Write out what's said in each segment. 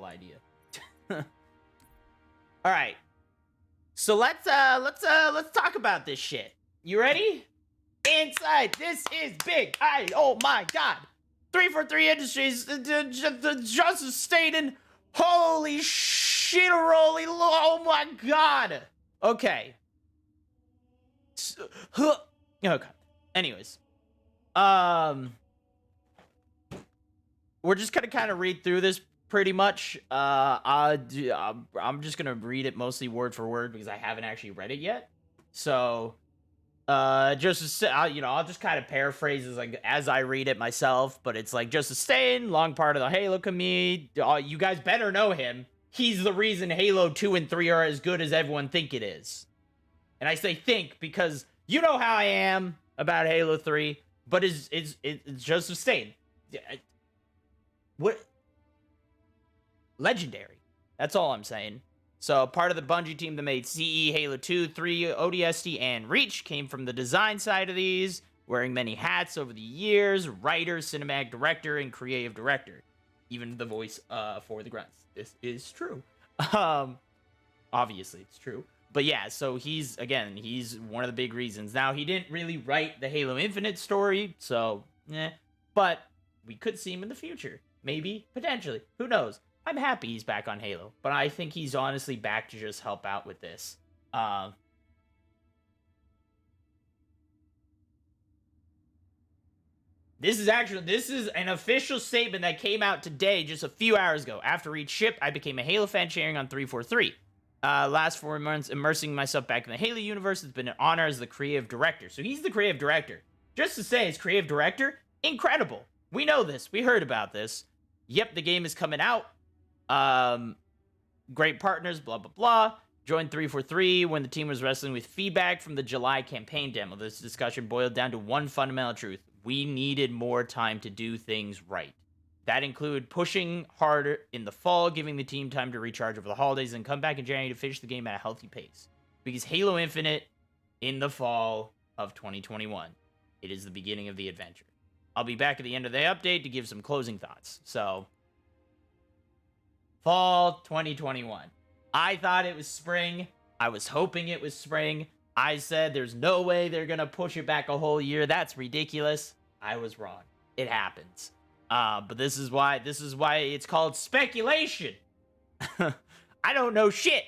idea. All right. So let's talk about this shit. You ready? Inside, this is big. Oh my god. 343 Industries, Justice Staten. Holy shit, roly. Oh my god. Okay. Okay. Anyways, we're just gonna kind of read through this pretty much. I'm just gonna read it mostly word for word because I haven't actually read it yet. So, I'll just kind of paraphrase as I read it myself. But it's like just a stain, long part of the Halo community. You guys better know him. He's the reason Halo 2 and 3 are as good as everyone think it is. And I say think because you know how I am about Halo 3, but it's just a stain. What? Legendary. That's all I'm saying. So part of the Bungie team that made CE, Halo 2, 3, ODST, and Reach came from the design side of these, wearing many hats over the years: writer, cinematic director, and creative director. Even the voice for the grunts. This is true. Obviously it's true. But yeah, so he's one of the big reasons. Now, he didn't really write the Halo Infinite story, so but we could see him in the future. Maybe, potentially. Who knows? I'm happy he's back on Halo, but I think he's honestly back to just help out with this. This is an official statement that came out today, just a few hours ago. After each ship, I became a Halo fan sharing on 343. Last 4 months, immersing myself back in the Halo universe has been an honor as the creative director. So he's the creative director. Just to say, as creative director, incredible. We know this. We heard about this. Yep, the game is coming out. Great partners, blah, blah, blah. Joined 343 when the team was wrestling with feedback from the July campaign demo. This discussion boiled down to one fundamental truth. We needed more time to do things right. That included pushing harder in the fall, giving the team time to recharge over the holidays, and come back in January to finish the game at a healthy pace. Because Halo Infinite in the fall of 2021. It is the beginning of the adventure. I'll be back at the end of the update to give some closing thoughts. So, fall 2021. I thought it was spring. I was hoping it was spring. I said there's no way they're going to push it back a whole year. That's ridiculous. I was wrong. It happens. But this is why it's called speculation. I don't know shit.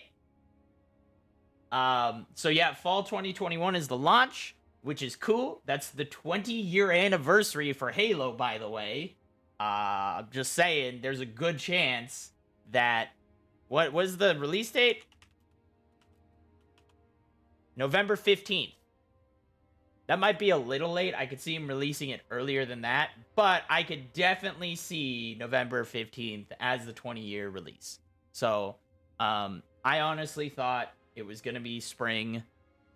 So yeah, fall 2021 is the launch, which is cool. That's the 20-year anniversary for Halo, by the way. I'm just saying, there's a good chance that... What was the release date? November 15th. That might be a little late. I could see him releasing it earlier than that, but I could definitely see November 15th as the 20-year release. So, I honestly thought it was going to be spring.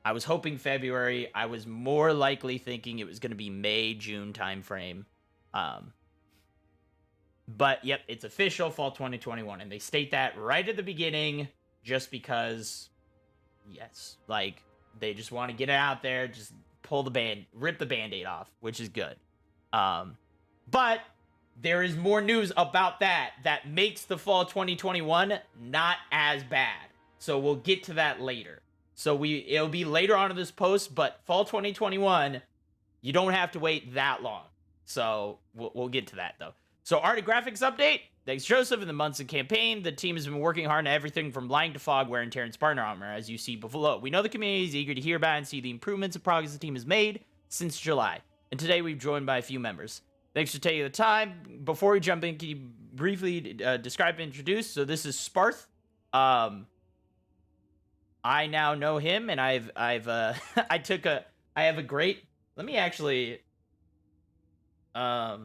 I was hoping February. I was more likely thinking it was going to be May, June timeframe. But, yep, it's official, fall 2021. And they state that right at the beginning just because, yes, like, they just want to get it out there, just rip the Band-Aid off, which is good. But there is more news about that makes the fall 2021 not as bad. So we'll get to that later. So it'll be later on in this post, but fall 2021, you don't have to wait that long. So we'll get to that, though. So art and graphics update. Thanks, Joseph. In the months of campaign, the team has been working hard on everything from lying to fog, wear and tear, and partner armor, as you see below. We know the community is eager to hear about and see the improvements and progress the team has made since July. And today we've joined by a few members. Thanks for taking the time. Before we jump in, can you briefly describe and introduce? So this is Sparth. I now know him, and I have a great. Let me actually. I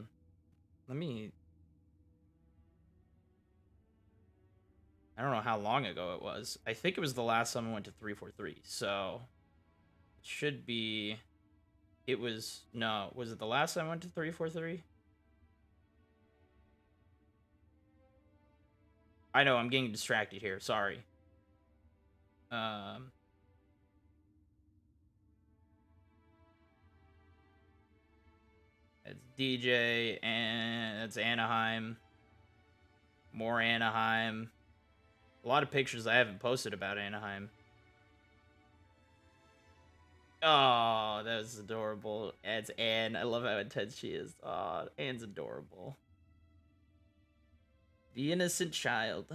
don't know how long ago it was. I think it was the last time I went to 343. So it should be. Was it the last time I went to 343? I know, I'm getting distracted here. Sorry. It's DJ, and it's Anaheim. More Anaheim. A lot of pictures I haven't posted about Anaheim. Oh, that was adorable. It's Anne. I love how intense she is. Oh, Anne's adorable. The innocent child.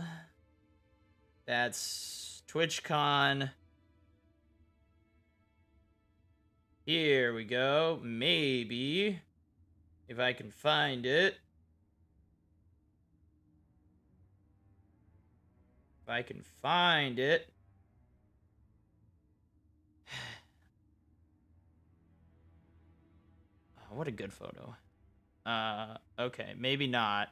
That's TwitchCon. Here we go. Maybe. If I can find it. If I can find it. Oh, what a good photo. Okay, maybe not.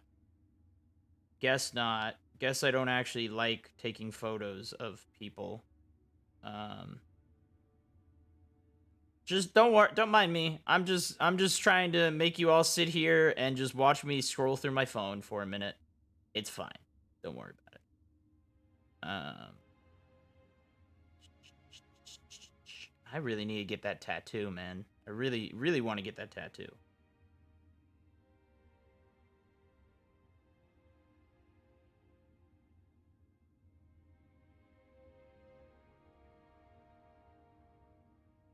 Guess not. Guess I don't actually like taking photos of people. Just don't worry, don't mind me. I'm just trying to make you all sit here and just watch me scroll through my phone for a minute. It's fine. Don't worry about it. I really need to get that tattoo, man. I really, really want to get that tattoo.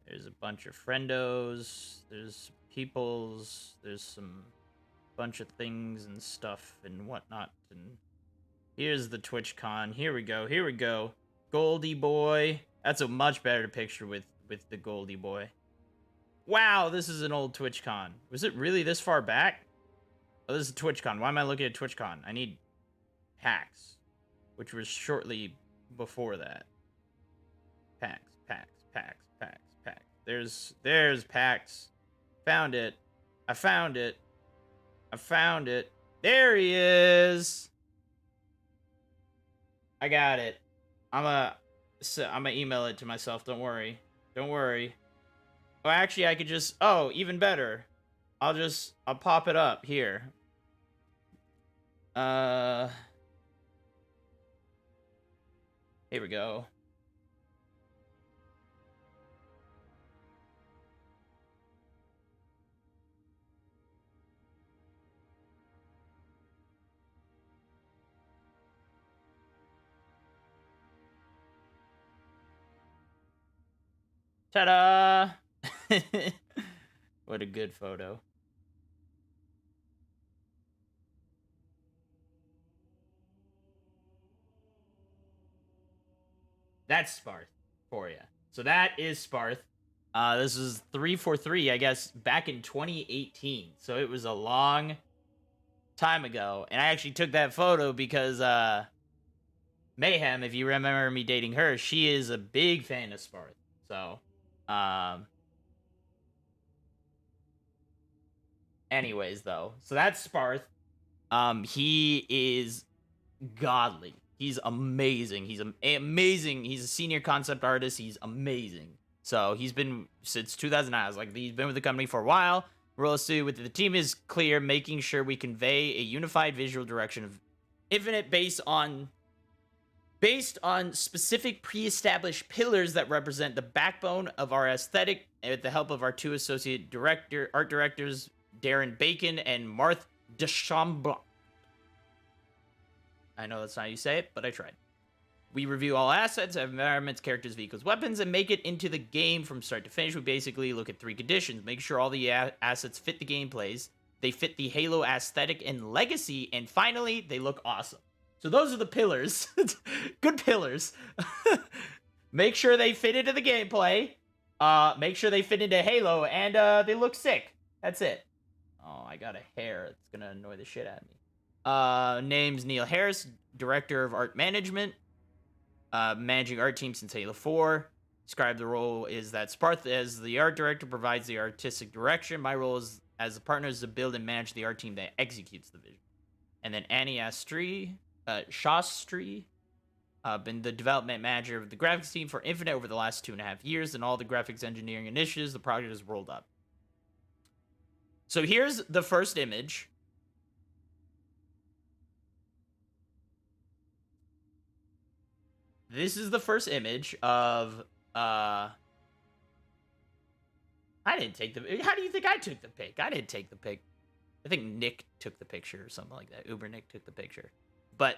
There's a bunch of friendos. There's peoples. There's some bunch of things and stuff and whatnot. And here's the TwitchCon. Here we go. Here we go. Goldie boy. That's a much better picture with the Goldie boy. Wow, this is an old TwitchCon. Was it really this far back? Oh, this is TwitchCon. Why am I looking at TwitchCon? I need PAX, which was shortly before that. PAX. There's PAX. Found it. I found it. There he is. I got it. I'm gonna email it to myself. Don't worry. Oh, actually, I could just. Oh, even better. I'll pop it up here. Here we go. Ta-da! What a good photo. That's Sparth for you. So that is Sparth. This is 343, I guess, back in 2018. So it was a long time ago. And I actually took that photo because Mayhem, if you remember me dating her, she is a big fan of Sparth. So, anyways, though. So that's Sparth. He is godly. He's amazing. He's amazing. He's a senior concept artist. He's amazing. So he's been since 2009. I was like, he's been with the company for a while. Role with the team is clear, making sure we convey a unified visual direction of Infinite based on specific pre-established pillars that represent the backbone of our aesthetic, and with the help of our two associate art directors, Darren Bacon and Marthe Deschambault. I know that's not how you say it, but I tried. We review all assets, environments, characters, vehicles, weapons, and make it into the game from start to finish. We basically look at three conditions. Make sure all the assets fit the gameplays, they fit the Halo aesthetic and legacy, and finally, they look awesome. So those are the pillars. Good pillars. Make sure they fit into the gameplay. Make sure they fit into Halo, and they look sick. That's it. Oh, I got a hair. It's gonna annoy the shit out of me. Name's Neil Harris, Director of Art Management. Managing art team since Halo 4. Describe the role is that Sparth, as the art director, provides the artistic direction. My role is as a partner is to build and manage the art team that executes the vision. And then Annie Shastri, been the development manager of the graphics team for Infinite over the last 2.5 years, and all the graphics engineering initiatives the project has rolled up. So here's the first image. This is the first image of, I didn't take the, how do you think I took the pic? I didn't take the pic. I think Nick took the picture or something like that. Uber Nick took the picture. But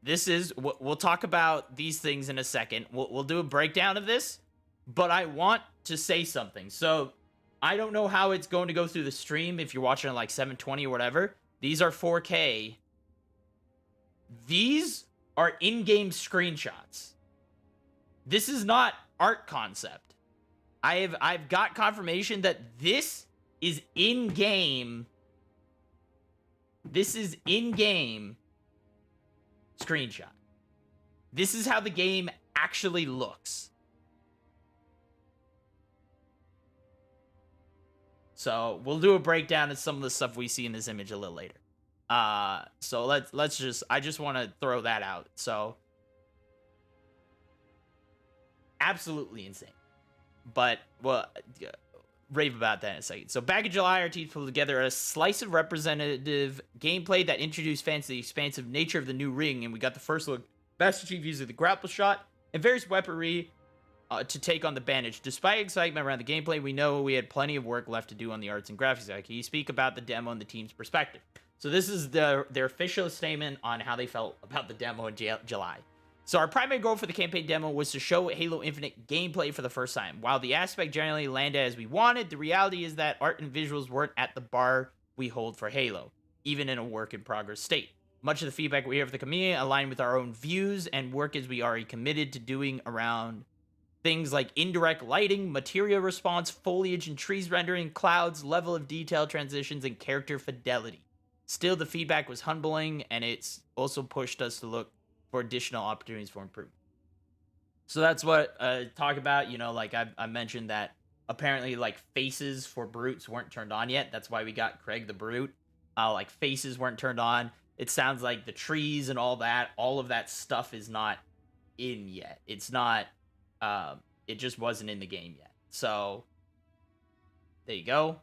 this is, we'll talk about these things in a second. We'll do a breakdown of this, but I want to say something. So I don't know how it's going to go through the stream if you're watching at like 720 or whatever. These are 4K. These are in-game screenshots. This is not art concept. I've got confirmation that this is in-game. This is in-game screenshot. This is how the game actually looks. So we'll do a breakdown of some of the stuff we see in this image a little later. So let's just, I just want to throw that out. So absolutely insane. But well, rave about that in a second. So back in July, our teams pulled together a slice of representative gameplay that introduced fans to the expansive nature of the new ring, and we got the first look, best achieved using the grapple shot and various weaponry to take on the bandage. Despite excitement around the gameplay, we know we had plenty of work left to do on the arts and graphics. Can you speak about the demo and the team's perspective? So this is their official statement on how they felt about the demo in July. So our primary goal for the campaign demo was to show Halo Infinite gameplay for the first time. While the aspect generally landed as we wanted, the reality is that art and visuals weren't at the bar we hold for Halo, even in a work-in-progress state. Much of the feedback we hear from the community aligned with our own views and work as we already committed to doing around things like indirect lighting, material response, foliage and trees rendering, clouds, level of detail transitions, and character fidelity. Still, the feedback was humbling, and it's also pushed us to look for additional opportunities for improvement. So that's what talk about, you know, like I mentioned that apparently like faces for brutes weren't turned on yet. That's why we got Craig the Brute. Like faces weren't turned on. It sounds like the trees and all of that stuff is not in yet. It's not, it just wasn't in the game yet. So there you go.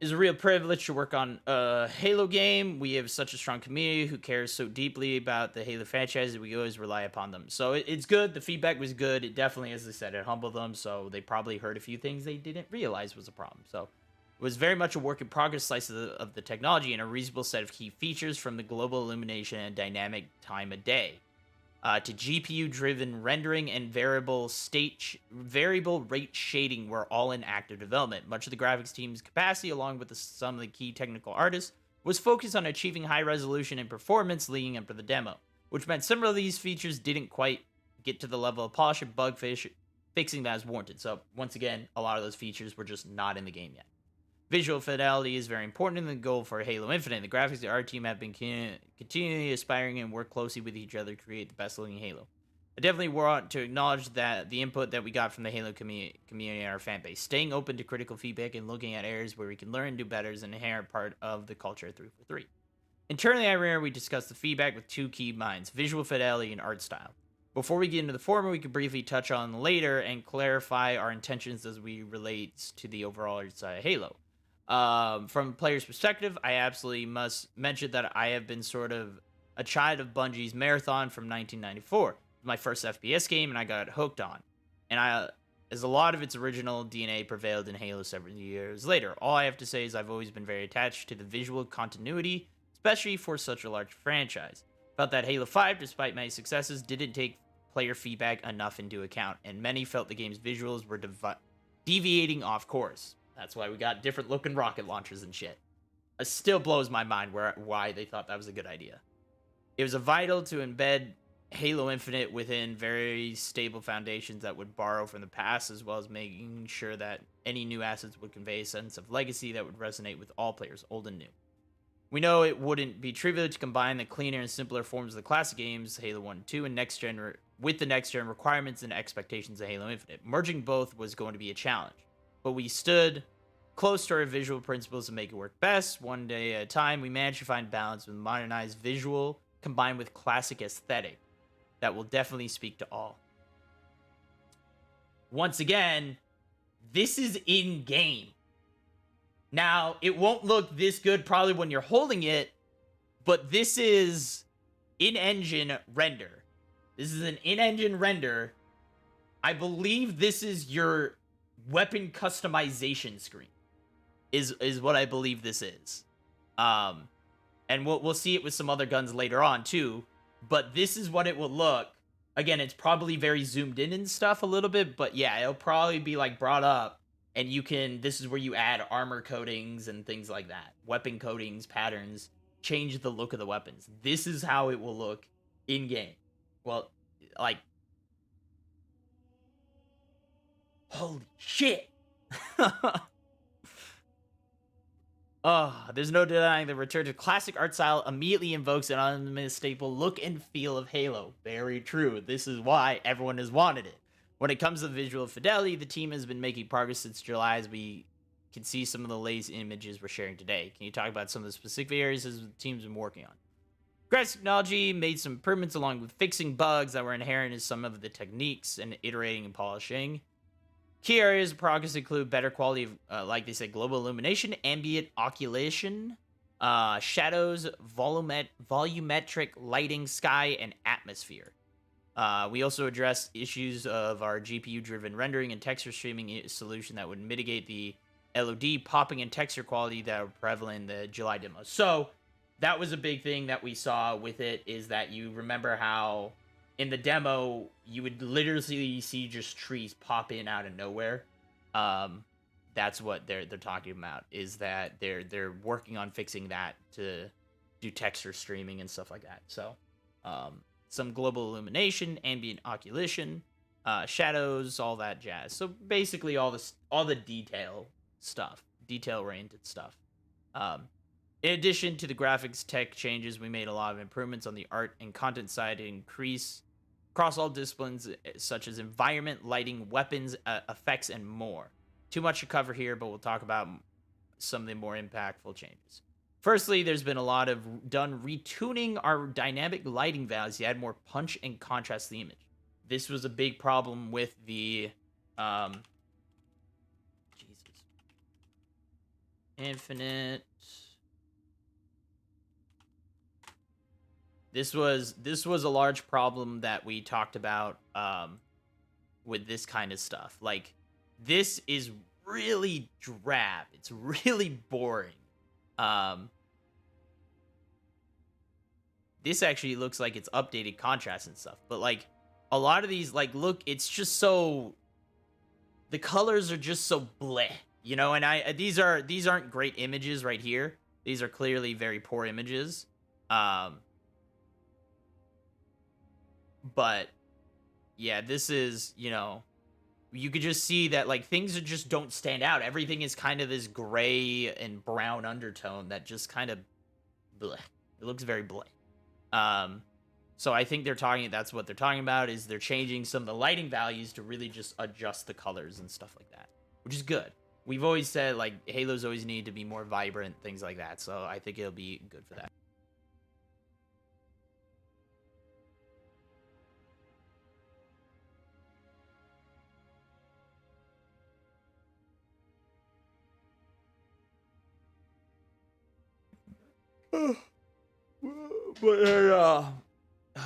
It's a real privilege to work on a Halo game. We have such a strong community who cares so deeply about the Halo franchise that we always rely upon them. So it's good. The feedback was good. It definitely, as I said, it humbled them. So they probably heard a few things they didn't realize was a problem. So it was very much a work in progress slice of the technology and a reasonable set of key features, from the global illumination and dynamic time of day to GPU-driven rendering and variable rate shading were all in active development. Much of the graphics team's capacity, along with some of the key technical artists, was focused on achieving high resolution and performance leading up to the demo, which meant some of these features didn't quite get to the level of polish and bug fixing that is warranted. So once again, a lot of those features were just not in the game yet. Visual fidelity is very important in the goal for Halo Infinite. The graphics of our team have been continually aspiring and work closely with each other to create the best looking Halo. I definitely want to acknowledge that the input that we got from the Halo community and our fan base. Staying open to critical feedback and looking at areas where we can learn and do better is an inherent part of the culture at 343. Internally at Rare, we discussed the feedback with two key minds: visual fidelity and art style. Before we get into the former, we could briefly touch on later and clarify our intentions as we relate to the overall art style of Halo. From a player's perspective, I absolutely must mention that I have been sort of a child of Bungie's Marathon from 1994. It was my first FPS game, and I got hooked on. And as a lot of its original DNA prevailed in Halo several years later. All I have to say is I've always been very attached to the visual continuity, especially for such a large franchise. Felt that Halo 5, despite many successes, didn't take player feedback enough into account, and many felt the game's visuals were deviating off course. That's why we got different looking rocket launchers and shit. It still blows my mind why they thought that was a good idea. It was vital to embed Halo Infinite within very stable foundations that would borrow from the past, as well as making sure that any new assets would convey a sense of legacy that would resonate with all players, old and new. We know it wouldn't be trivial to combine the cleaner and simpler forms of the classic games, Halo 1 and 2, and next-gen with the next-gen requirements and expectations of Halo Infinite. Merging both was going to be a challenge, but we stood close to our visual principles to make it work best. One day at a time, we managed to find balance with modernized visual combined with classic aesthetic that will definitely speak to all. Once again, this is in-game. Now, it won't look this good probably when you're holding it, but this is in-engine render. This is an in-engine render. I believe this is your weapon customization screen. is what I believe this is. Um, and we'll see it with some other guns later on too. But this is what it will look. Again, it's probably very zoomed in and stuff a little bit, but yeah, it'll probably be like brought up, and you can. This is where you add armor coatings and things like that, weapon coatings, patterns, change the look of the weapons. This is how it will look in game. Well, like, holy shit! Oh, there's no denying the return to classic art style immediately invokes an unmistakable look and feel of Halo. Very true. This is why everyone has wanted it. When it comes to visual fidelity, the team has been making progress since July, as we can see some of the latest images we're sharing today. Can you talk about some of the specific areas the team's been working on? Graphics technology made some improvements along with fixing bugs that were inherent in some of the techniques and iterating and polishing. Key areas of progress include better quality of, like they said, global illumination, ambient occultation, shadows, volumetric lighting, sky, and atmosphere. We also addressed issues of our GPU-driven rendering and texture streaming solution that would mitigate the LOD popping and texture quality that were prevalent in the July demo. So that was a big thing that we saw with it, is that you remember how in the demo, you would literally see just trees pop in out of nowhere. That's what they're talking about, is that they're working on fixing that to do texture streaming and stuff like that. So, some global illumination, ambient occultation, shadows, all that jazz. So basically, all the detail stuff, detail-oriented stuff. In addition to the graphics tech changes, we made a lot of improvements on the art and content side to increase across all disciplines, such as environment, lighting, weapons, effects, and more. Too much to cover here, but we'll talk about some of the more impactful changes. Firstly, there's been a lot of done retuning our dynamic lighting values to add more punch and contrast to the image. This was a big problem with the Infinite. This was a large problem that we talked about with this kind of stuff. Like, this is really drab. It's really boring. This actually looks like it's updated contrast and stuff. But like a lot of these, like, look, it's just so, the colors are just so bleh, you know. And these aren't great images right here. These are clearly very poor images. But yeah, this is, you know, you could just see that like things just don't stand out. Everything is kind of this gray and brown undertone that just kind of bleh. It looks very bleh. So I think that's what they're talking about, is they're changing some of the lighting values to really just adjust the colors and stuff like that, which is good. We've always said like Halos always need to be more vibrant, things like that. So I think it'll be good for that. But oh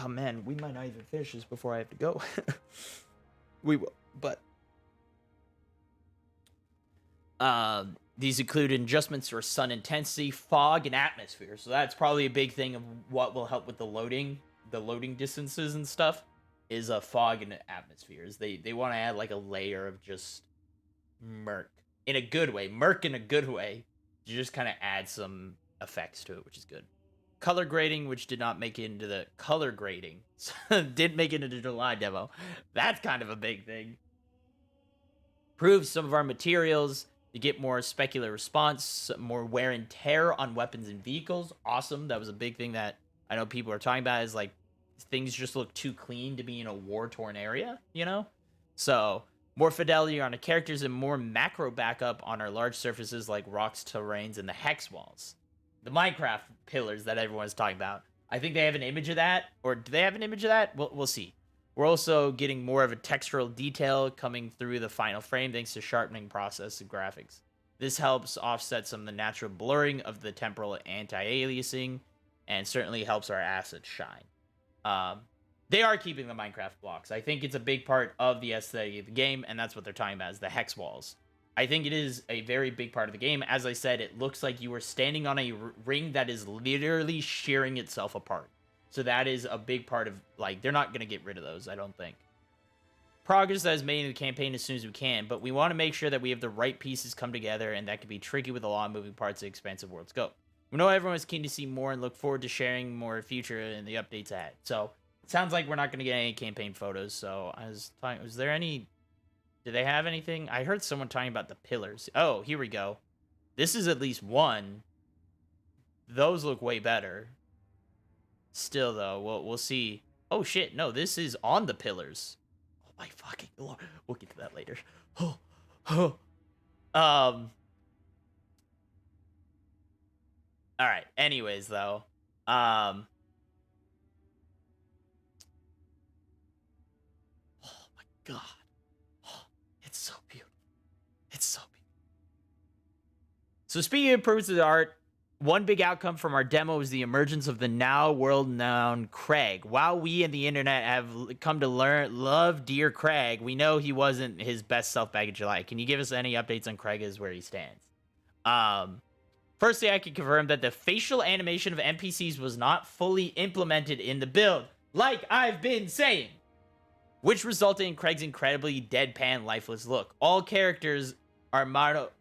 man, we might not even finish this before I have to go. We will, but these include adjustments for sun intensity, fog, and atmosphere. So that's probably a big thing of what will help with the loading distances and stuff. Is a fog and atmospheres. They want to add like a layer of just murk in a good way, to just kind of add some effects to it, which is good. Color grading, which did not make it into the color grading, didn't make it into the July demo. That's kind of a big thing. Improve some of our materials to get more specular response, more wear and tear on weapons and vehicles. Awesome. That was a big thing that I know people are talking about, is like things just look too clean to be in a war-torn area, you know? So more fidelity on the characters and more macro backup on our large surfaces like rocks, terrains, and the hex walls. The Minecraft pillars that everyone's talking about. I think they have an image of that. Or do they have an image of that? We'll see. We're also getting more of a textural detail coming through the final frame thanks to sharpening process and graphics. This helps offset some of the natural blurring of the temporal anti-aliasing, and certainly helps our assets shine. They are keeping the Minecraft blocks. I think it's a big part of the aesthetic of the game, and that's what they're talking about, is the hex walls. I think it is a very big part of the game. As I said, it looks like you are standing on a ring that is literally shearing itself apart. So that is a big part of, like, they're not going to get rid of those, I don't think. Progress that is made in the campaign as soon as we can, but we want to make sure that we have the right pieces come together, and that can be tricky with a lot of moving parts of expansive world scope. We know everyone's keen to see more and look forward to sharing more future in the updates ahead. So it sounds like we're not going to get any campaign photos. So I was talking, was there any, do they have anything? I heard someone talking about the pillars. Oh, here we go. This is at least one. Those look way better. Still though, we'll see. Oh shit, no, this is on the pillars. Oh my fucking lord. We'll get to that later. All right. Anyways, though, oh my god, oh, it's so beautiful. It's so beautiful. So speaking of improvements to the art, one big outcome from our demo is the emergence of the now world-renowned Craig. While we and the internet have come to love dear Craig, we know he wasn't his best self back in July. Can you give us any updates on Craig as where he stands? Firstly, I can confirm that the facial animation of NPCs was not fully implemented in the build, like I've been saying, which resulted in Craig's incredibly deadpan, lifeless look. All characters are modeled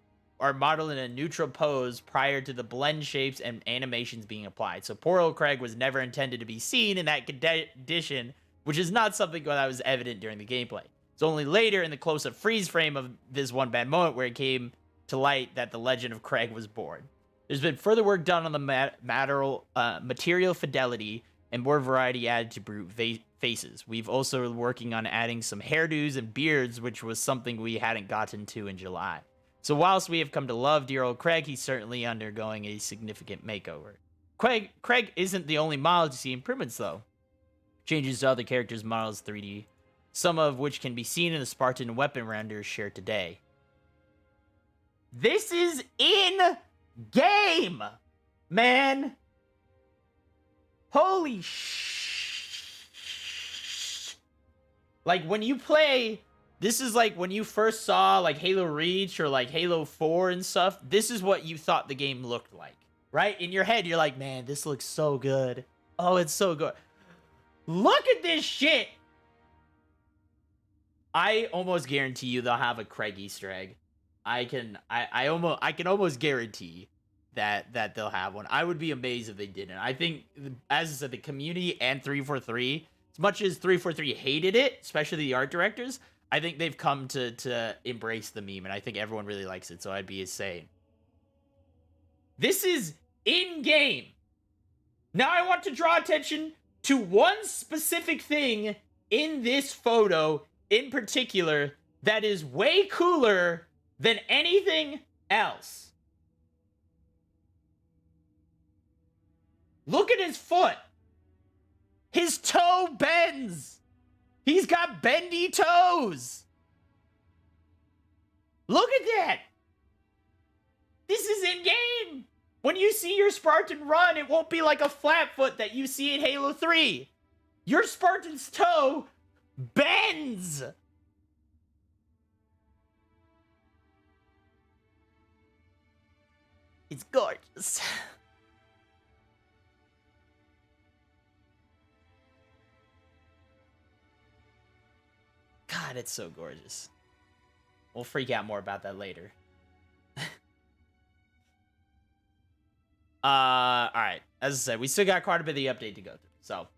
in a neutral pose prior to the blend shapes and animations being applied. So poor old Craig was never intended to be seen in that condition, which is not something that was evident during the gameplay. It's only later in the close-up freeze frame of this one bad moment where it came to light that the legend of Craig was born. There's been further work done on the material fidelity and more variety added to brute faces. We've also been working on adding some hairdos and beards, which was something we hadn't gotten to in July. So whilst we have come to love dear old Craig, he's certainly undergoing a significant makeover. Craig isn't the only model to see improvements, though. Changes to other characters' models 3D, some of which can be seen in the Spartan weapon renders shared today. This is in-game, man! Holy Like, when you play... This is like when you first saw like Halo Reach or like Halo 4 and stuff. This is what you thought the game looked like, right? In your head, you're like, man, this looks so good. Oh, it's so good. Look at this shit. I almost guarantee you they'll have a Craig Easter egg. I can almost guarantee that they'll have one. I would be amazed if they didn't. I think, as I said, the community and 343, as much as 343 hated it, especially the art directors, I think they've come to embrace the meme, and I think everyone really likes it, so I'd be insane. This is in-game. Now I want to draw attention to one specific thing in this photo in particular that is way cooler than anything else. Look at his foot. His toe bends. He's got bendy toes. Look at that. This is in-game. When you see your Spartan run, it won't be like a flat foot that you see in Halo 3. Your Spartan's toe bends. It's gorgeous. God, it's so gorgeous. We'll freak out more about that later. Alright. As I said, we still got quite a bit of the update to go through. So,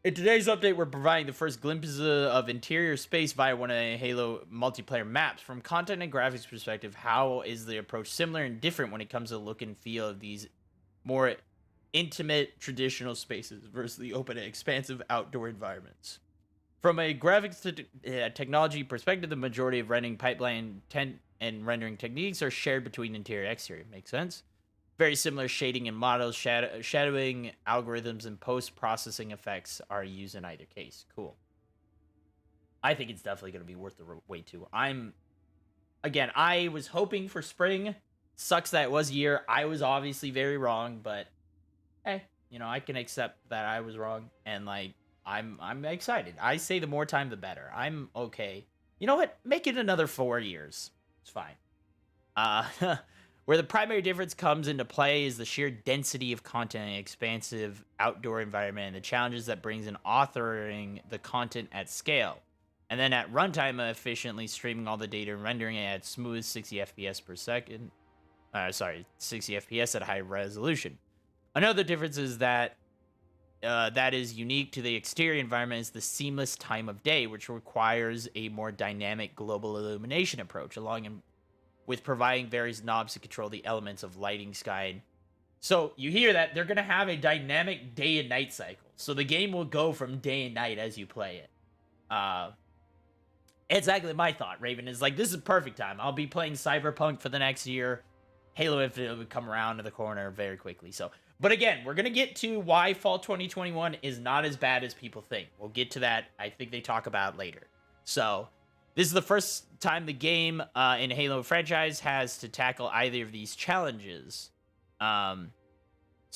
in today's update, we're providing the first glimpses of interior space via one of the Halo multiplayer maps. From content and graphics perspective, how is the approach similar and different when it comes to the look and feel of these more intimate traditional spaces versus the open and expansive outdoor environments? From a graphics technology perspective, the majority of rendering pipeline and rendering techniques are shared between interior and exterior. Makes sense? Very similar shading and models, shadowing algorithms, and post-processing effects are used in either case. Cool. I think it's definitely going to be worth the wait too. Again, I was hoping for spring. Sucks that it was year. I was obviously very wrong, but hey, you know, I can accept that I was wrong, and like I'm excited. I say the more time the better. I'm okay You know what? Make it another 4 years. It's fine. Where the primary difference comes into play is the sheer density of content and expansive outdoor environment and the challenges that brings in authoring the content at scale. And then at runtime, efficiently streaming all the data and rendering it at smooth 60 FPS per second. 60 FPS at high resolution. Another difference is that that is unique to the exterior environment is the seamless time of day, which requires a more dynamic global illumination approach, along with providing various knobs to control the elements of lighting, sky. So you hear that they're going to have a dynamic day and night cycle. So the game will go from day and night as you play it. Exactly my thought, Raven, is like, this is perfect time. I'll be playing Cyberpunk for the next year. Halo Infinite would come around to the corner very quickly. So, but again, we're going to get to why fall 2021 is not as bad as people think. We'll get to that. I think they talk about later. So this is the first time the game in Halo franchise has to tackle either of these challenges. So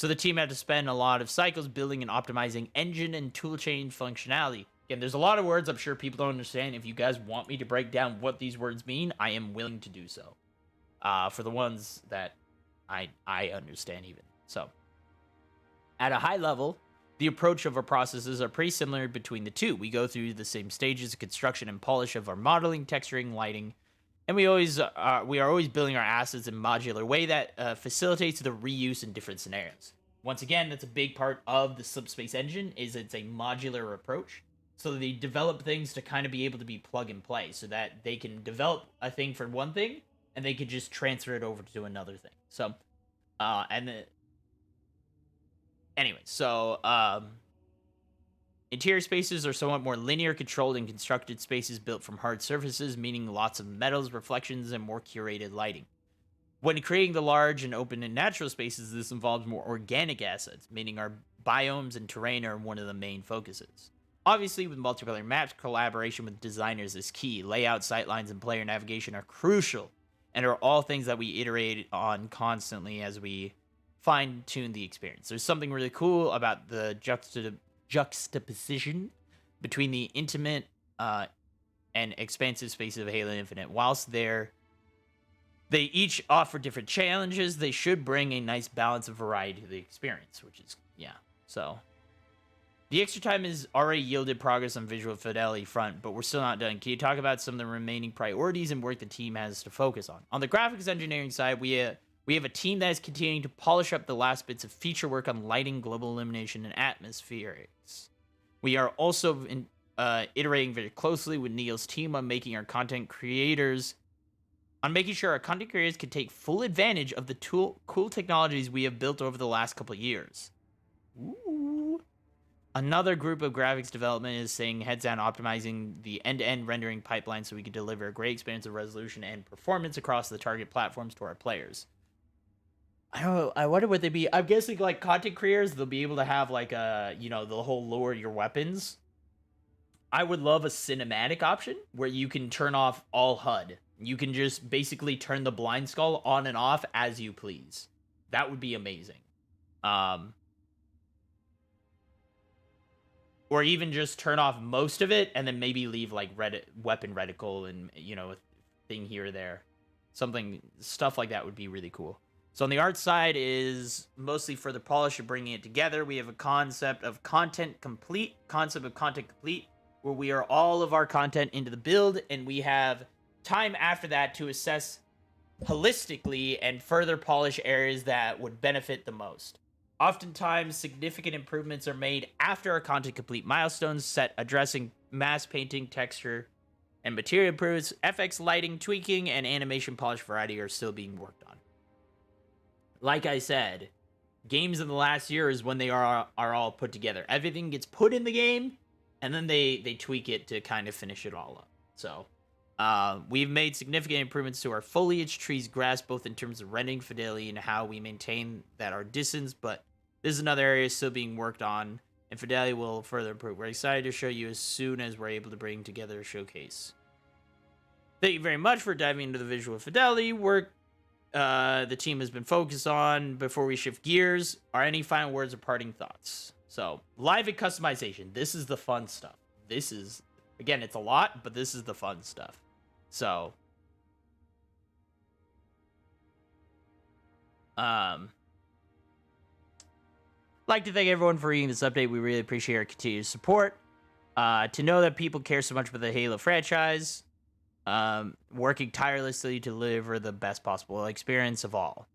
the team had to spend a lot of cycles building and optimizing engine and tool change functionality. Again, there's a lot of words I'm sure people don't understand. If you guys want me to break down what these words mean, I am willing to do so. For the ones that I understand even. So, at a high level, the approach of our processes are pretty similar between the two. We go through the same stages of construction and polish of our modeling, texturing, lighting, and we are always building our assets in a modular way that facilitates the reuse in different scenarios. Once again, that's a big part of the Subspace engine, is it's a modular approach. So they develop things to kind of be able to be plug and play, so that they can develop a thing for one thing, and they could just transfer it over to another thing. So, interior spaces are somewhat more linear, controlled, and constructed spaces built from hard surfaces, meaning lots of metals, reflections, and more curated lighting. When creating the large and open and natural spaces, this involves more organic assets, meaning our biomes and terrain are one of the main focuses. Obviously, with multiplayer maps, collaboration with designers is key. Layout, sightlines, and player navigation are crucial, and are all things that we iterate on constantly as we fine-tune the experience. There's something really cool about the juxtaposition between the intimate and expansive spaces of Halo Infinite. Whilst they each offer different challenges, they should bring a nice balance of variety to the experience, which is, yeah. So, the extra time has already yielded progress on visual fidelity front, but we're still not done. Can you talk about some of the remaining priorities and work the team has to focus on? On the graphics engineering side, we have a team that is continuing to polish up the last bits of feature work on lighting, global illumination, and atmospherics. We are also iterating very closely with Neil's team on making sure our content creators can take full advantage of the cool technologies we have built over the last couple of years. Ooh. Another group of graphics development is saying heads down optimizing the end-to-end rendering pipeline so we can deliver a great experience of resolution and performance across the target platforms to our players. I don't know. I wonder what they'd be. I'm guessing like content creators, they'll be able to have like the whole lower your weapons. I would love a cinematic option where you can turn off all HUD. You can just basically turn the blind skull on and off as you please. That would be amazing. Or even just turn off most of it and then maybe leave like weapon reticle and a thing here or there. Stuff like that would be really cool. So on the art side is mostly for the polish of bringing it together. We have a concept of content complete, where we are all of our content into the build, and we have time after that to assess holistically and further polish areas that would benefit the most. Oftentimes, significant improvements are made after our content complete milestones set, addressing mass painting, texture, and material improvements. FX lighting, tweaking, and animation polish variety are still being worked on. Like I said, games in the last year is when they are all put together. Everything gets put in the game, and then they tweak it to kind of finish it all up. So, we've made significant improvements to our foliage, trees, grass, both in terms of rendering fidelity and how we maintain that our distance, but this is another area still being worked on, and fidelity will further improve. We're excited to show you as soon as we're able to bring together a showcase. Thank you very much for diving into the visual fidelity work the team has been focused on. Before we shift gears, are any final words or parting thoughts? So, live and customization. This is the fun stuff. This is Again, it's a lot, but this is the fun stuff. So, like to thank everyone for reading this update. We really appreciate your continued support. To know that people care so much about the Halo franchise, working tirelessly to deliver the best possible experience of all.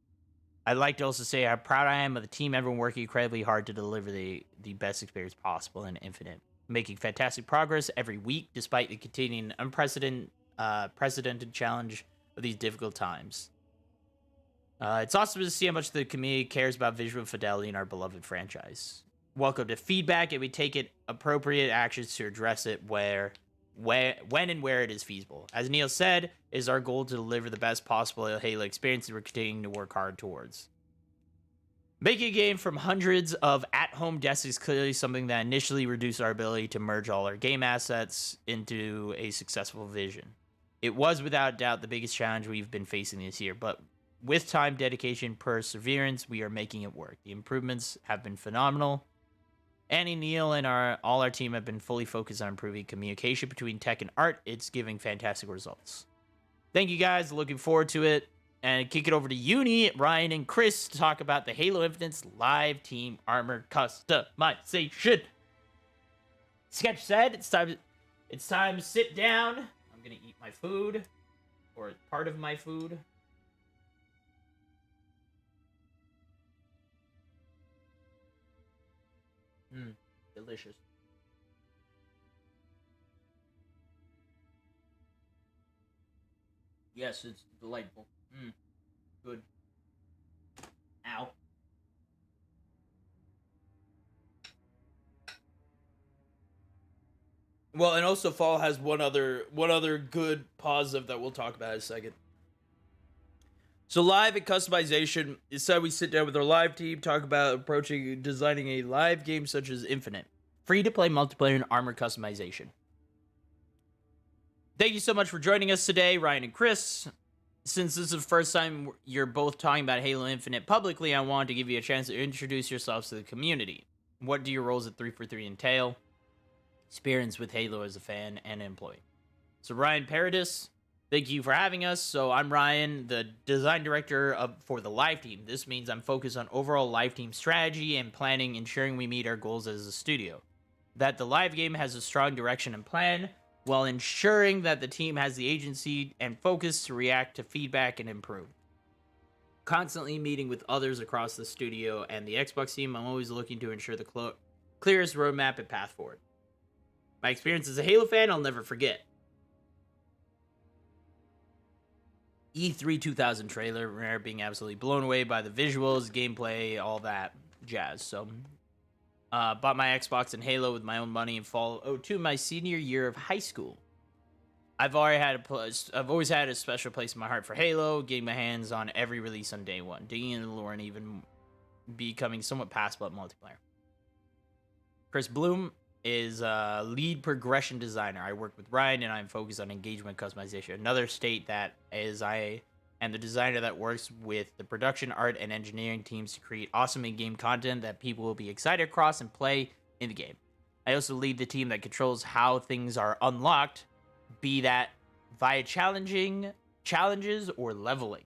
I'd like to also say how proud I am of the team, everyone working incredibly hard to deliver the best experience possible in Infinite. Making fantastic progress every week despite the continuing unprecedented challenge of these difficult times. It's awesome to see how much the community cares about visual fidelity in our beloved franchise. Welcome to feedback, and we take it appropriate actions to address it when and where it is feasible. As Neil said, it is our goal to deliver the best possible Halo experience we're continuing to work hard towards. Making a game from hundreds of at-home desks is clearly something that initially reduced our ability to merge all our game assets into a successful vision. It was without doubt the biggest challenge we've been facing this year, but with time, dedication, perseverance, we are making it work. The improvements have been phenomenal. Annie, Neil, and all our team have been fully focused on improving communication between tech and art. It's giving fantastic results. Thank you guys. Looking forward to it. And kick it over to Uni, Ryan, and Chris to talk about the Halo Infinite's live team armor customization. Sketch said, it's time to sit down. I'm gonna eat my food, or part of my food. Delicious. Yes, it's delightful. Good. Ow. Well, and also fall has one other good positive that we'll talk about in a second. So live and customization is how we sit down with our live team, talk about designing a live game such as Infinite. Free to play multiplayer and armor customization. Thank you so much for joining us today, Ryan and Chris. Since this is the first time you're both talking about Halo Infinite publicly, I wanted to give you a chance to introduce yourselves to the community. What do your roles at 343 entail? Experience with Halo as a fan and employee. So Ryan Paradis, thank you for having us. So I'm Ryan, the design director for the live team. This means I'm focused on overall live team strategy and planning, ensuring we meet our goals as a studio. That the live game has a strong direction and plan, while ensuring that the team has the agency and focus to react to feedback and improve. Constantly meeting with others across the studio and the Xbox team, I'm always looking to ensure the clearest roadmap and path forward. My experience as a Halo fan, I'll never forget. E3 2000 trailer, remember being absolutely blown away by the visuals, gameplay, all that jazz. So, bought my Xbox and Halo with my own money in fall 02, my senior year of high school. I've always had a special place in my heart for Halo, getting my hands on every release on day one, digging into the lore and even becoming somewhat passable at multiplayer. Chris Bloom is a lead progression designer. I work with Ryan and I'm focused on engagement customization. Another state that is I am the designer that works with the production, art, and engineering teams to create awesome in-game content that people will be excited across and play in the game. I also lead the team that controls how things are unlocked, be that via challenges or leveling.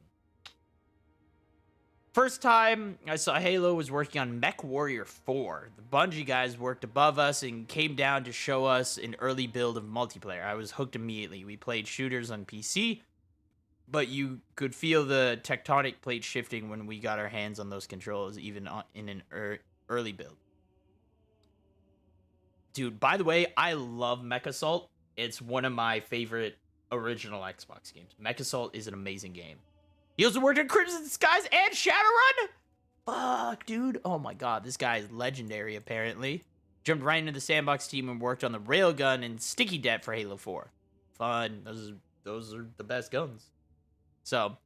First time I saw Halo was working on Mech Warrior 4. The Bungie guys worked above us and came down to show us an early build of multiplayer. I was hooked immediately. We played shooters on PC, but you could feel the tectonic plate shifting when we got our hands on those controls, even in an early build. Dude, by the way, I love Mech Assault. It's one of my favorite original Xbox games. Mech Assault is an amazing game. He also worked on Crimson Skies and Shadowrun? Fuck, dude. Oh my god, this guy is legendary, apparently. Jumped right into the Sandbox team and worked on the Railgun and Sticky Det for Halo 4. Fun. Those are the best guns. So,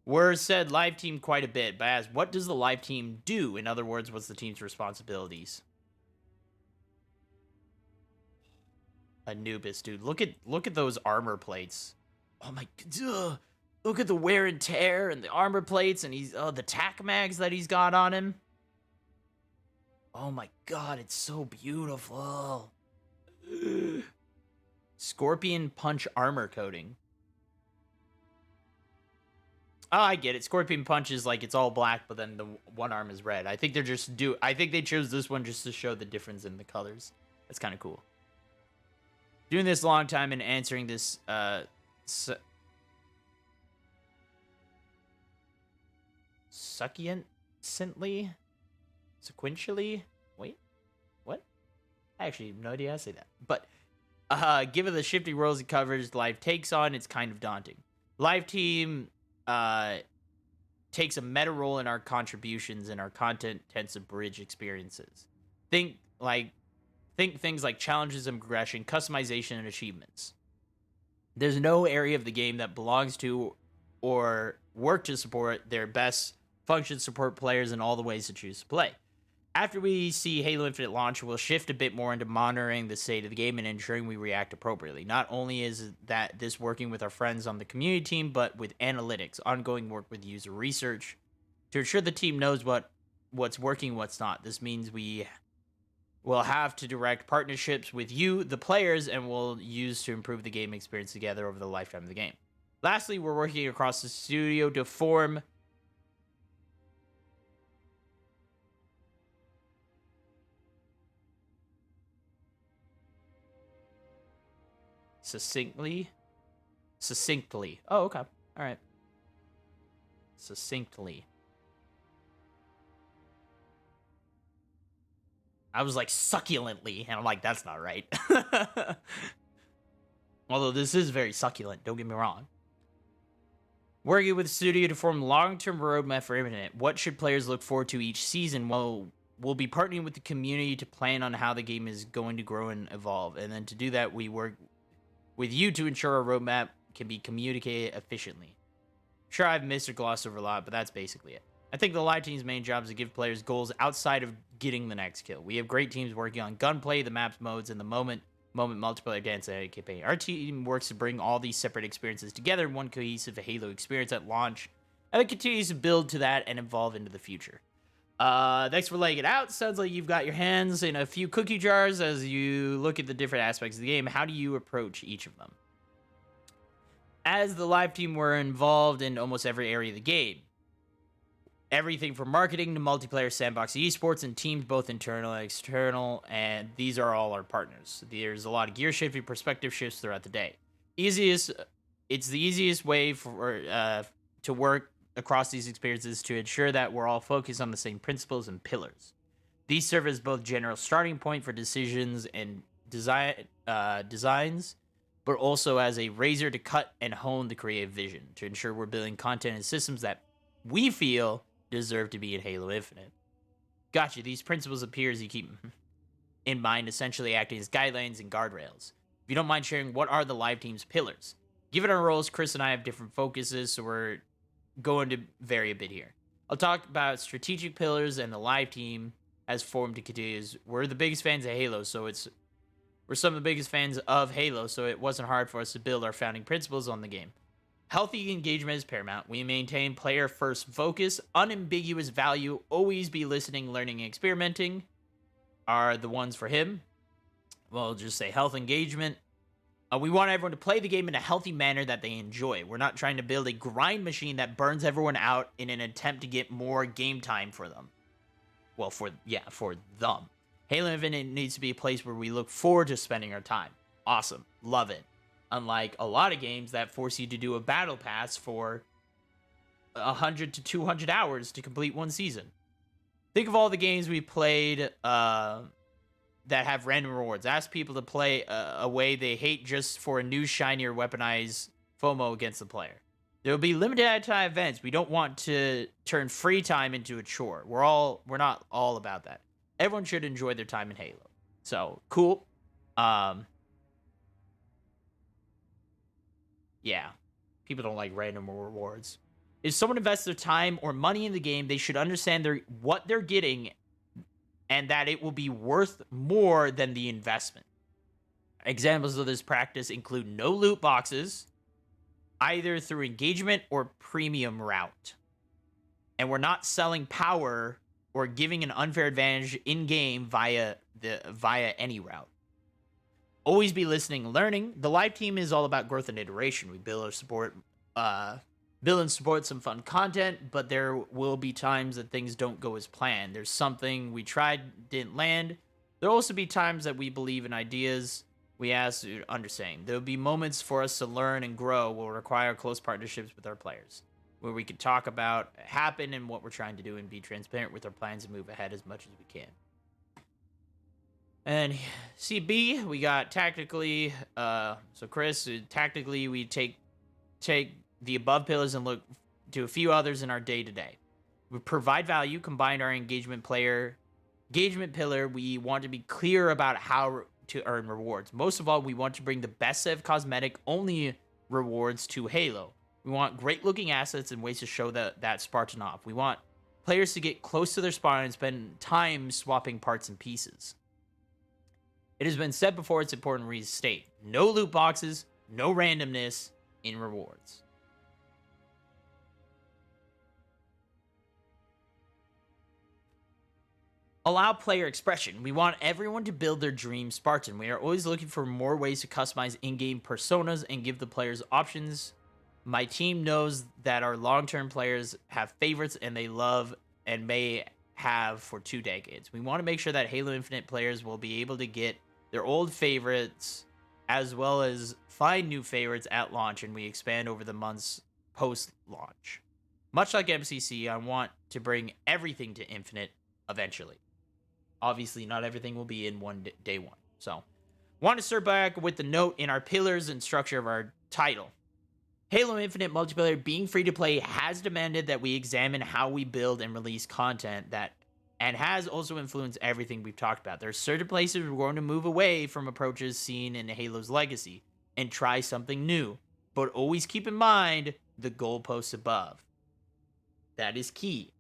we're said live team quite a bit, but as what does the live team do? In other words, what's the team's responsibilities? Anubis, dude. Look at those armor plates. Oh my god. Look at the wear and tear and the armor plates and the tac mags that he's got on him. Oh my god, it's so beautiful. Scorpion Punch armor coating. Oh, I get it. Scorpion Punch is like it's all black, but then the one arm is red. I think they're just I think they chose this one just to show the difference in the colors. That's kind of cool. Doing this a long time and answering this succinctly, sequentially. Wait, what? I actually have no idea how to say that. But given the shifting roles it covers, live takes on, it's kind of daunting. Live team takes a meta role in our contributions, and our content tends to bridge experiences. Think things like challenges and progression, customization, and achievements. There's no area of the game that belongs to or work to support their best function support players in all the ways to choose to play. After we see Halo Infinite launch, we'll shift a bit more into monitoring the state of the game and ensuring we react appropriately. Not only is that this working with our friends on the community team, but with analytics, ongoing work with user research to ensure the team knows what's working, what's not. This means we will have to direct partnerships with you, the players, and we'll use to improve the game experience together over the lifetime of the game. Lastly, we're working across the studio to form succinctly. Oh, okay. All right. Succinctly. I was like succulently, and I'm like, that's not right. Although this is very succulent, don't get me wrong. Working with the studio to form long-term roadmap for Infinite. What should players look forward to each season? Well, we'll be partnering with the community to plan on how the game is going to grow and evolve. And then to do that, we work with you to ensure our roadmap can be communicated efficiently. Sure, I've missed or glossed over a lot, but that's basically it. I think the live team's main job is to give players goals outside of getting the next kill. We have great teams working on gunplay, the maps modes, and the moment multiplayer dance campaign. Our team works to bring all these separate experiences together in one cohesive Halo experience at launch, and it continues to build to that and evolve into the future. Thanks for laying it out. Sounds like you've got your hands in a few cookie jars as you look at the different aspects of the game. How do you approach each of them? As the live team, we're involved in almost every area of the game. Everything from marketing to multiplayer, sandbox, esports, and teams both internal and external, and these are all our partners. There's a lot of gear shifting, perspective shifts throughout the day. It's the easiest way for to work across these experiences to ensure that we're all focused on the same principles and pillars. These serve as both general starting point for decisions and designs, but also as a razor to cut and hone the creative vision to ensure we're building content and systems that we feel deserve to be in Halo Infinite. Gotcha. These principles appear as you keep in mind, essentially acting as guidelines and guardrails. If you don't mind sharing, what are the live team's pillars? Given our roles, Chris and I have different focuses, so we're going to vary a bit here. I'll talk about strategic pillars, and the live team has formed to continue. We're the biggest fans of Halo, so we're some of the biggest fans of Halo, so it wasn't hard for us to build our founding principles on the game. Healthy engagement is paramount. We maintain player-first focus, unambiguous value, always be listening, learning, and experimenting are the ones for him. Well, just say health engagement. We want everyone to play the game in a healthy manner that they enjoy. We're not trying to build a grind machine that burns everyone out in an attempt to get more game time for them. Well, for them. Halo Infinite needs to be a place where we look forward to spending our time. Awesome. Love it. Unlike a lot of games that force you to do a battle pass for 100 to 200 hours to complete one season. Think of all the games we played that have random rewards. Ask people to play a way they hate just for a new, shinier, weaponized FOMO against the player. There will be limited time events. We don't want to turn free time into a chore. We're not all about that. Everyone should enjoy their time in Halo. So, cool. Yeah, people don't like random rewards. If someone invests their time or money in the game, they should understand what they're getting and that it will be worth more than the investment. Examples of this practice include no loot boxes, either through engagement or premium route. And we're not selling power or giving an unfair advantage in-game via any route. always be listening and learning. The live team is all about growth and iteration. We build and support some fun content, but there will be times that things don't go as planned. There's something we tried, didn't land. There'll also be times that we believe in ideas we ask to understand. There'll be moments for us to learn and grow will require close partnerships with our players, where we can talk about what happened and what we're trying to do and be transparent with our plans and move ahead as much as we can. And CB, we got tactically, so Chris, tactically we take the above pillars and look to a few others in our day-to-day. We provide value, combine our engagement pillar, we want to be clear about how to earn rewards. Most of all, we want to bring the best set of cosmetic-only rewards to Halo. We want great-looking assets and ways to show that Spartan off. We want players to get close to their spawn and spend time swapping parts and pieces. It has been said before, it's important to restate. No loot boxes, no randomness in rewards. Allow player expression. We want everyone to build their dream Spartan. We are always looking for more ways to customize in-game personas and give the players options. My team knows that our long-term players have favorites and they love and may have for 2 decades. We want to make sure that Halo Infinite players will be able to get their old favorites as well as find new favorites at launch, and we expand over the months post-launch. Much like MCC, I want to bring everything to Infinite eventually. Obviously, not everything will be in day one. So, want to start back with the note in our pillars and structure of our title. Halo Infinite multiplayer being free to play has demanded that we examine how we build and release content and has also influenced everything we've talked about. There are certain places we're going to move away from approaches seen in Halo's legacy and try something new, but always keep in mind the goalposts above. That is key.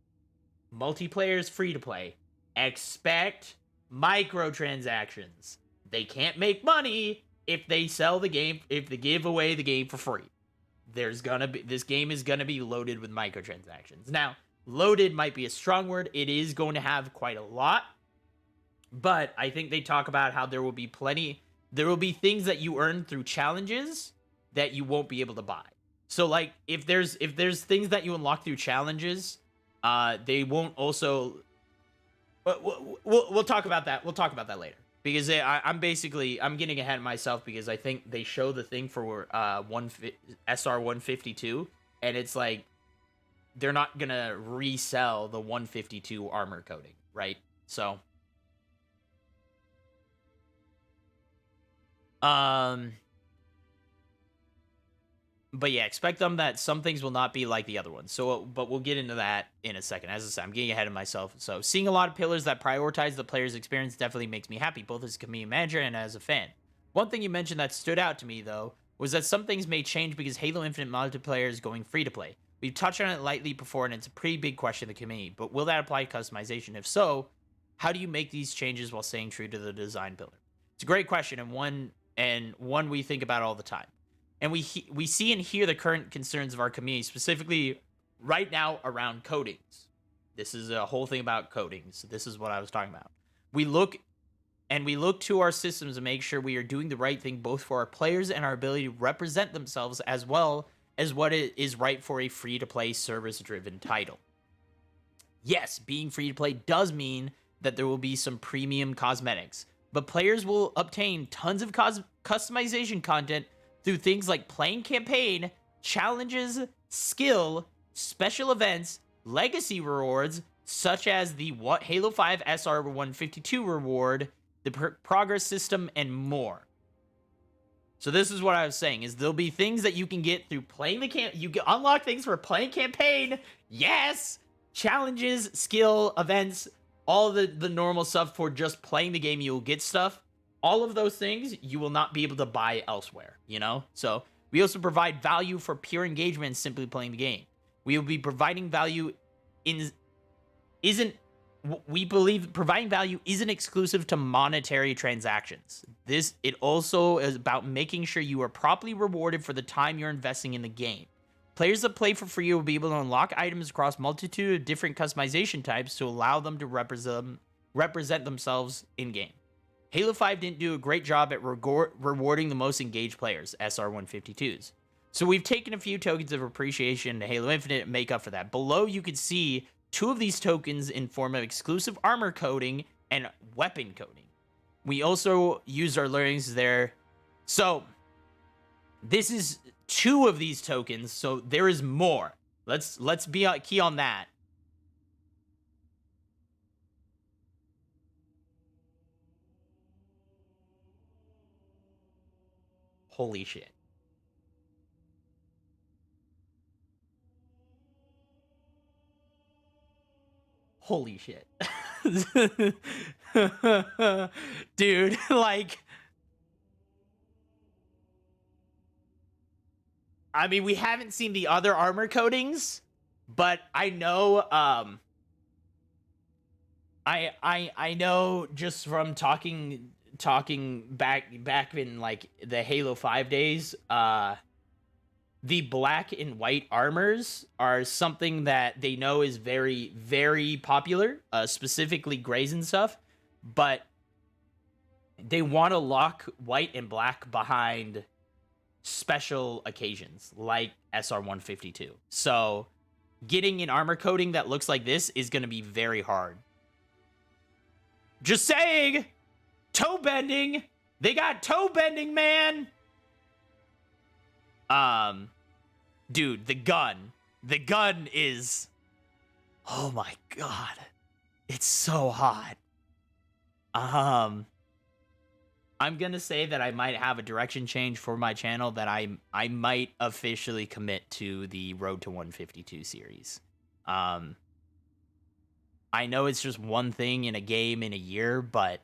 Multiplayer is free to play. Expect microtransactions. They can't make money if they sell the game, if they give away the game for free. This game is gonna be loaded with microtransactions. Now, loaded might be a strong word. It is going to have quite a lot, but I think they talk about how there will be things that you earn through challenges that you won't be able to buy. So like if there's things that you unlock through challenges, they won't also. We'll talk about that. We'll talk about that later because I'm getting ahead of myself because I think they show the thing for SR 152 and it's like they're not gonna resell the 152 armor coating, right? So, but yeah, expect them that some things will not be like the other ones. So, but we'll get into that in a second. As I said, I'm getting ahead of myself. So, seeing a lot of pillars that prioritize the player's experience definitely makes me happy, both as a community manager and as a fan. One thing you mentioned that stood out to me, though, was that some things may change because Halo Infinite multiplayer is going free to play. We've touched on it lightly before, and it's a pretty big question in the community, but will that apply to customization? If so, how do you make these changes while staying true to the design pillar? It's a great question, and one we think about all the time. And we see and hear the current concerns of our community, specifically right now around coatings. This is a whole thing about coatings. This is what I was talking about. We look to our systems to make sure we are doing the right thing both for our players and our ability to represent themselves as well as what is right for a free-to-play service-driven title. Yes, being free-to-play does mean that there will be some premium cosmetics, but players will obtain tons of customization content through things like playing campaign, challenges, skill, special events, legacy rewards, such as the Halo 5 SR 152 reward, the progress system, and more. So this is what I was saying, is there'll be things that you can get through playing the you can unlock things for playing campaign, yes! Challenges, skill, events, all the normal stuff for just playing the game, you'll get stuff. All of those things you will not be able to buy elsewhere, you know? So we also provide value for pure engagement and simply playing the game. We will be providing value we believe providing value isn't exclusive to monetary transactions. It also is about making sure you are properly rewarded for the time you're investing in the game. Players that play for free will be able to unlock items across multitude of different customization types to allow them to represent themselves in game. Halo 5 didn't do a great job at rewarding the most engaged players, SR152s. So we've taken a few tokens of appreciation to Halo Infinite and make up for that. Below, you can see 2 of these tokens in form of exclusive armor coding and weapon coding. We also used our learnings there. So this is 2 of these tokens, so there is more. Let's be key on that. Holy shit. Holy shit. Dude, like, I mean, we haven't seen the other armor coatings, but I know I know just from talking back in like the Halo 5 days, the black and white armors are something that they know is very, very popular, specifically grays and stuff, but they want to lock white and black behind special occasions like SR152. So getting an armor coating that looks like this is going to be very hard. Just saying! Toe bending! They got toe bending, man! Dude, the gun. The gun is... Oh my god. It's so hot. I'm gonna say that I might have a direction change for my channel, that I might officially commit to the Road to 152 series. I know it's just one thing in a game in a year, but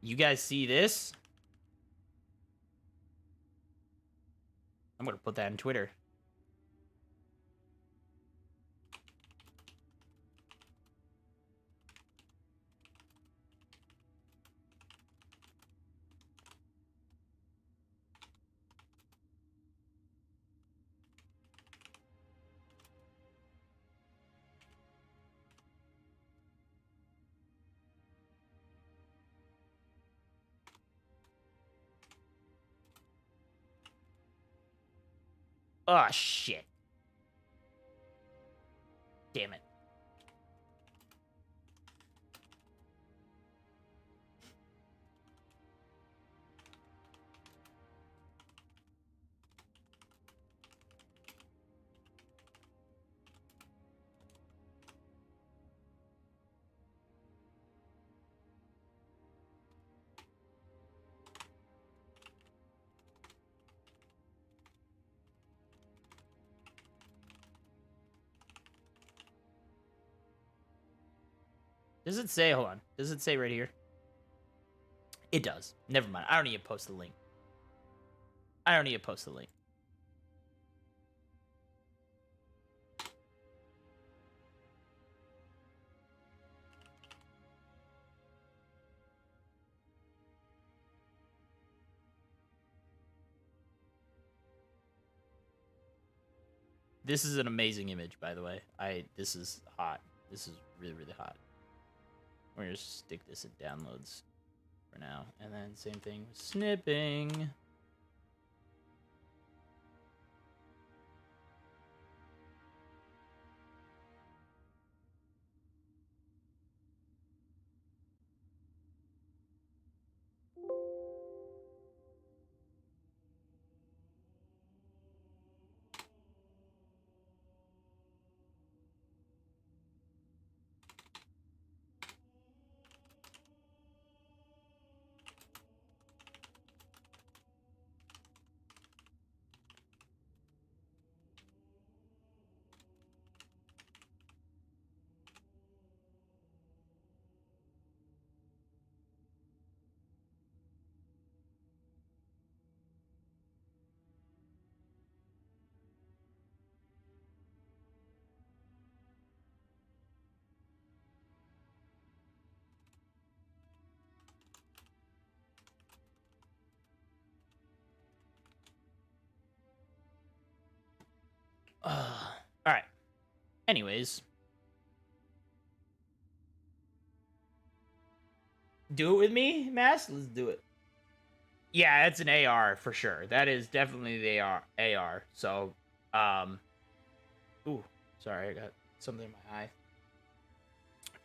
you guys see this? I'm gonna put that on Twitter. Oh, shit. Damn it. Does it say, hold on, does it say right here? It does. Never mind. I don't need to post the link. I don't need to post the link. This is an amazing image, by the way. This is hot. This is really, really hot. We're gonna stick this in downloads for now. And then same thing with snipping. Anyways, do it with me, Mass. Let's do it. Yeah, it's an AR for sure. That is definitely the AR. So, um, ooh, sorry, I got something in my eye.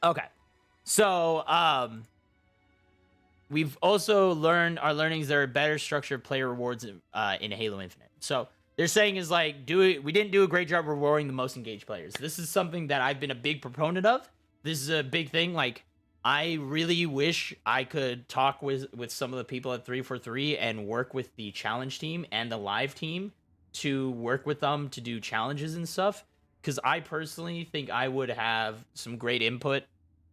Okay, so we've also learned our learnings. There are better structured player rewards in Halo Infinite. So they're saying is like, we didn't do a great job rewarding the most engaged players. This is something that I've been a big proponent of. This is a big thing. Like, I really wish I could talk with some of the people at 343 and work with the challenge team and the live team to work with them to do challenges and stuff. Because I personally think I would have some great input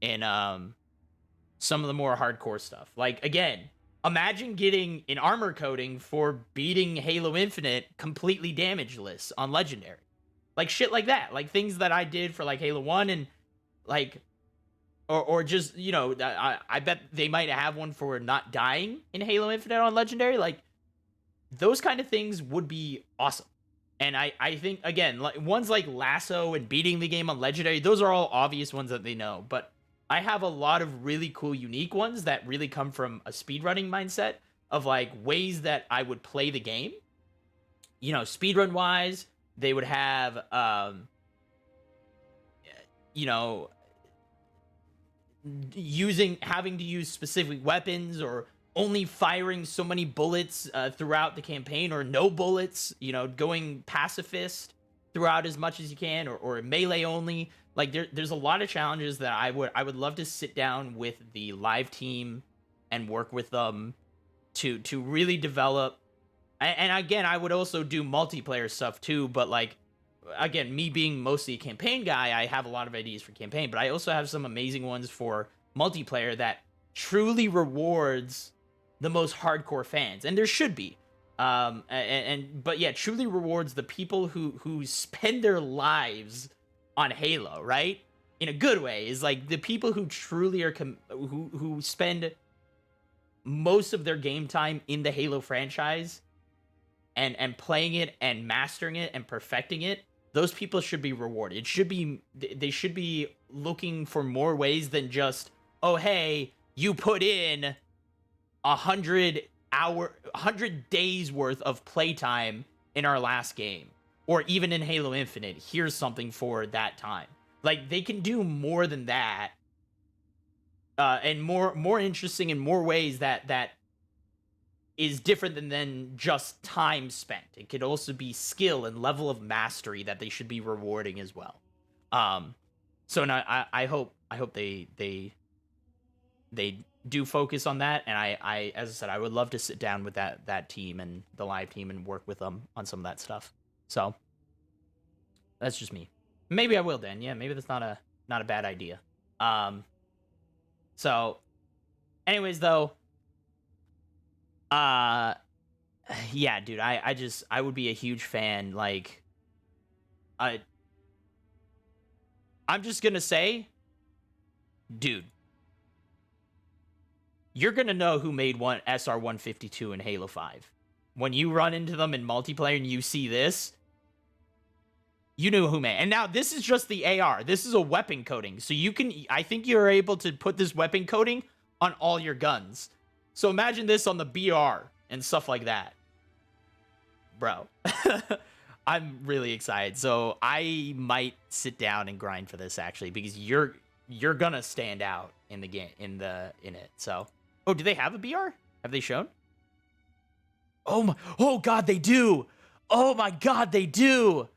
in some of the more hardcore stuff. Like, again, imagine getting an armor coating for beating Halo Infinite completely damageless on Legendary. Like, shit like that. Like, things that I did for, like, Halo 1 and, like, or just, you know, I bet they might have one for not dying in Halo Infinite on Legendary. Like, those kind of things would be awesome. And I think, again, like ones like Lasso and beating the game on Legendary, those are all obvious ones that they know. But I have a lot of really cool, unique ones that really come from a speedrunning mindset of like ways that I would play the game. You know, speedrun wise, they would have, you know, having to use specific weapons or only firing so many bullets throughout the campaign, or no bullets, you know, going pacifist throughout as much as you can, or melee only. Like, there's a lot of challenges that I would love to sit down with the live team and work with them to really develop. And again, I would also do multiplayer stuff too, but like, again, me being mostly a campaign guy, I have a lot of ideas for campaign, but I also have some amazing ones for multiplayer that truly rewards the most hardcore fans, and there should be. But yeah, truly rewards the people who spend their lives on Halo, right? In a good way, is like the people who truly are who spend most of their game time in the Halo franchise and playing it and mastering it and perfecting it. Those people should be rewarded. They should be looking for more ways than just, oh hey, you put in 100 days worth of playtime in our last game, or even in Halo Infinite. Here's something for that time. Like, they can do more than that, and more interesting in more ways that is different than just time spent. It could also be skill and level of mastery that they should be rewarding as well. So now I hope they do focus on that, and I as I said, I would love to sit down with that team and the live team and work with them on some of that stuff. So that's just me. Maybe I will, Dan. Yeah, maybe that's not a bad idea. So anyways though, yeah, dude, I would be a huge fan. Like, I'm just gonna say, dude, you're gonna know who made one SR-152 in Halo 5. When you run into them in multiplayer and you see this, you knew who made. And now this is just the AR. This is a weapon coating. So I think you're able to put this weapon coating on all your guns. So imagine this on the BR and stuff like that. Bro. I'm really excited. So I might sit down and grind for this, actually, because you're gonna stand out in the game, in it. So, oh, do they have a BR? Have they shown? Oh god, they do. Oh my god, they do.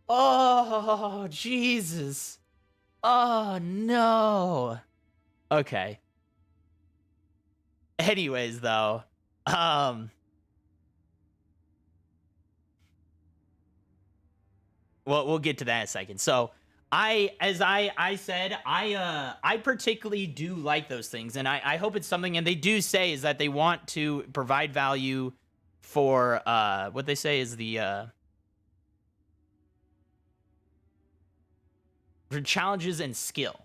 Oh, Jesus. Oh no. Okay. Anyways, though, well, we'll get to that in a second. So, as I said, I particularly do like those things, and I hope it's something. And they do say is that they want to provide value for what they say is the for challenges and skill.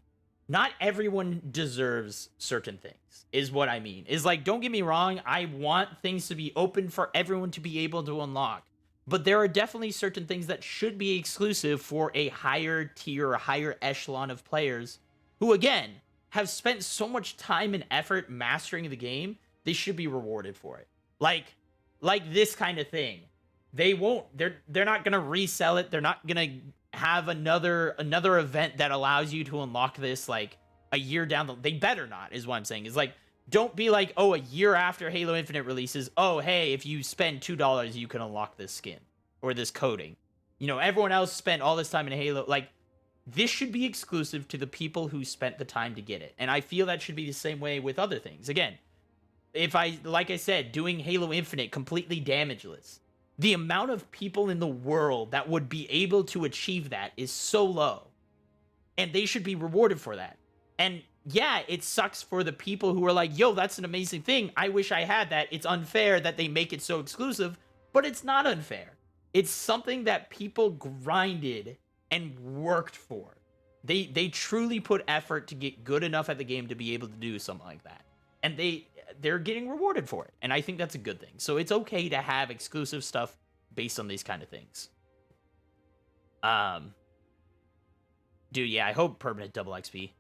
Not everyone deserves certain things, is what I mean. Is like, don't get me wrong, I want things to be open for everyone to be able to unlock. but there are definitely certain things that should be exclusive for a higher tier, a higher echelon of players who, again, have spent so much time and effort mastering the game. They should be rewarded for it. Like this kind of thing. They won't. They're not gonna resell it. They're not gonna have another event that allows you to unlock this like a year down the. They better not. Is what I'm saying. Is like, don't be like, oh, a year after Halo Infinite releases, oh, hey, if you spend $2, you can unlock this skin or this coding. You know, everyone else spent all this time in Halo. Like, this should be exclusive to the people who spent the time to get it. And I feel that should be the same way with other things. Again, if like I said, doing Halo Infinite completely damageless, the amount of people in the world that would be able to achieve that is so low. And they should be rewarded for that. And yeah, it sucks for the people who are like, yo, that's an amazing thing. I wish I had that. It's unfair that they make it so exclusive, but it's not unfair. It's something that people grinded and worked for. They truly put effort to get good enough at the game to be able to do something like that. And they're getting rewarded for it. And I think that's a good thing. So it's okay to have exclusive stuff based on these kind of things. Dude, yeah, I hope permanent double XP.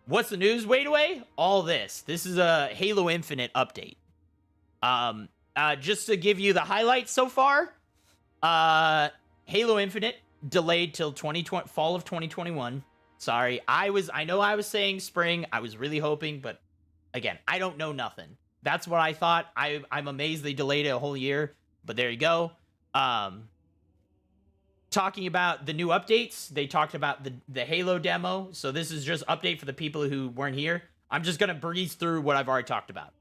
What's the news? Wait away. All this. This is a Halo Infinite update. Just to give you the highlights so far. Halo Infinite delayed till 2020, fall of 2021. Sorry, I know I was saying spring. I was really hoping, but again, I don't know nothing. That's what I thought. I'm amazed they delayed it a whole year, but there you go. Talking about the new updates, they talked about the Halo demo. So this is just update for the people who weren't here. I'm just gonna breeze through what I've already talked about.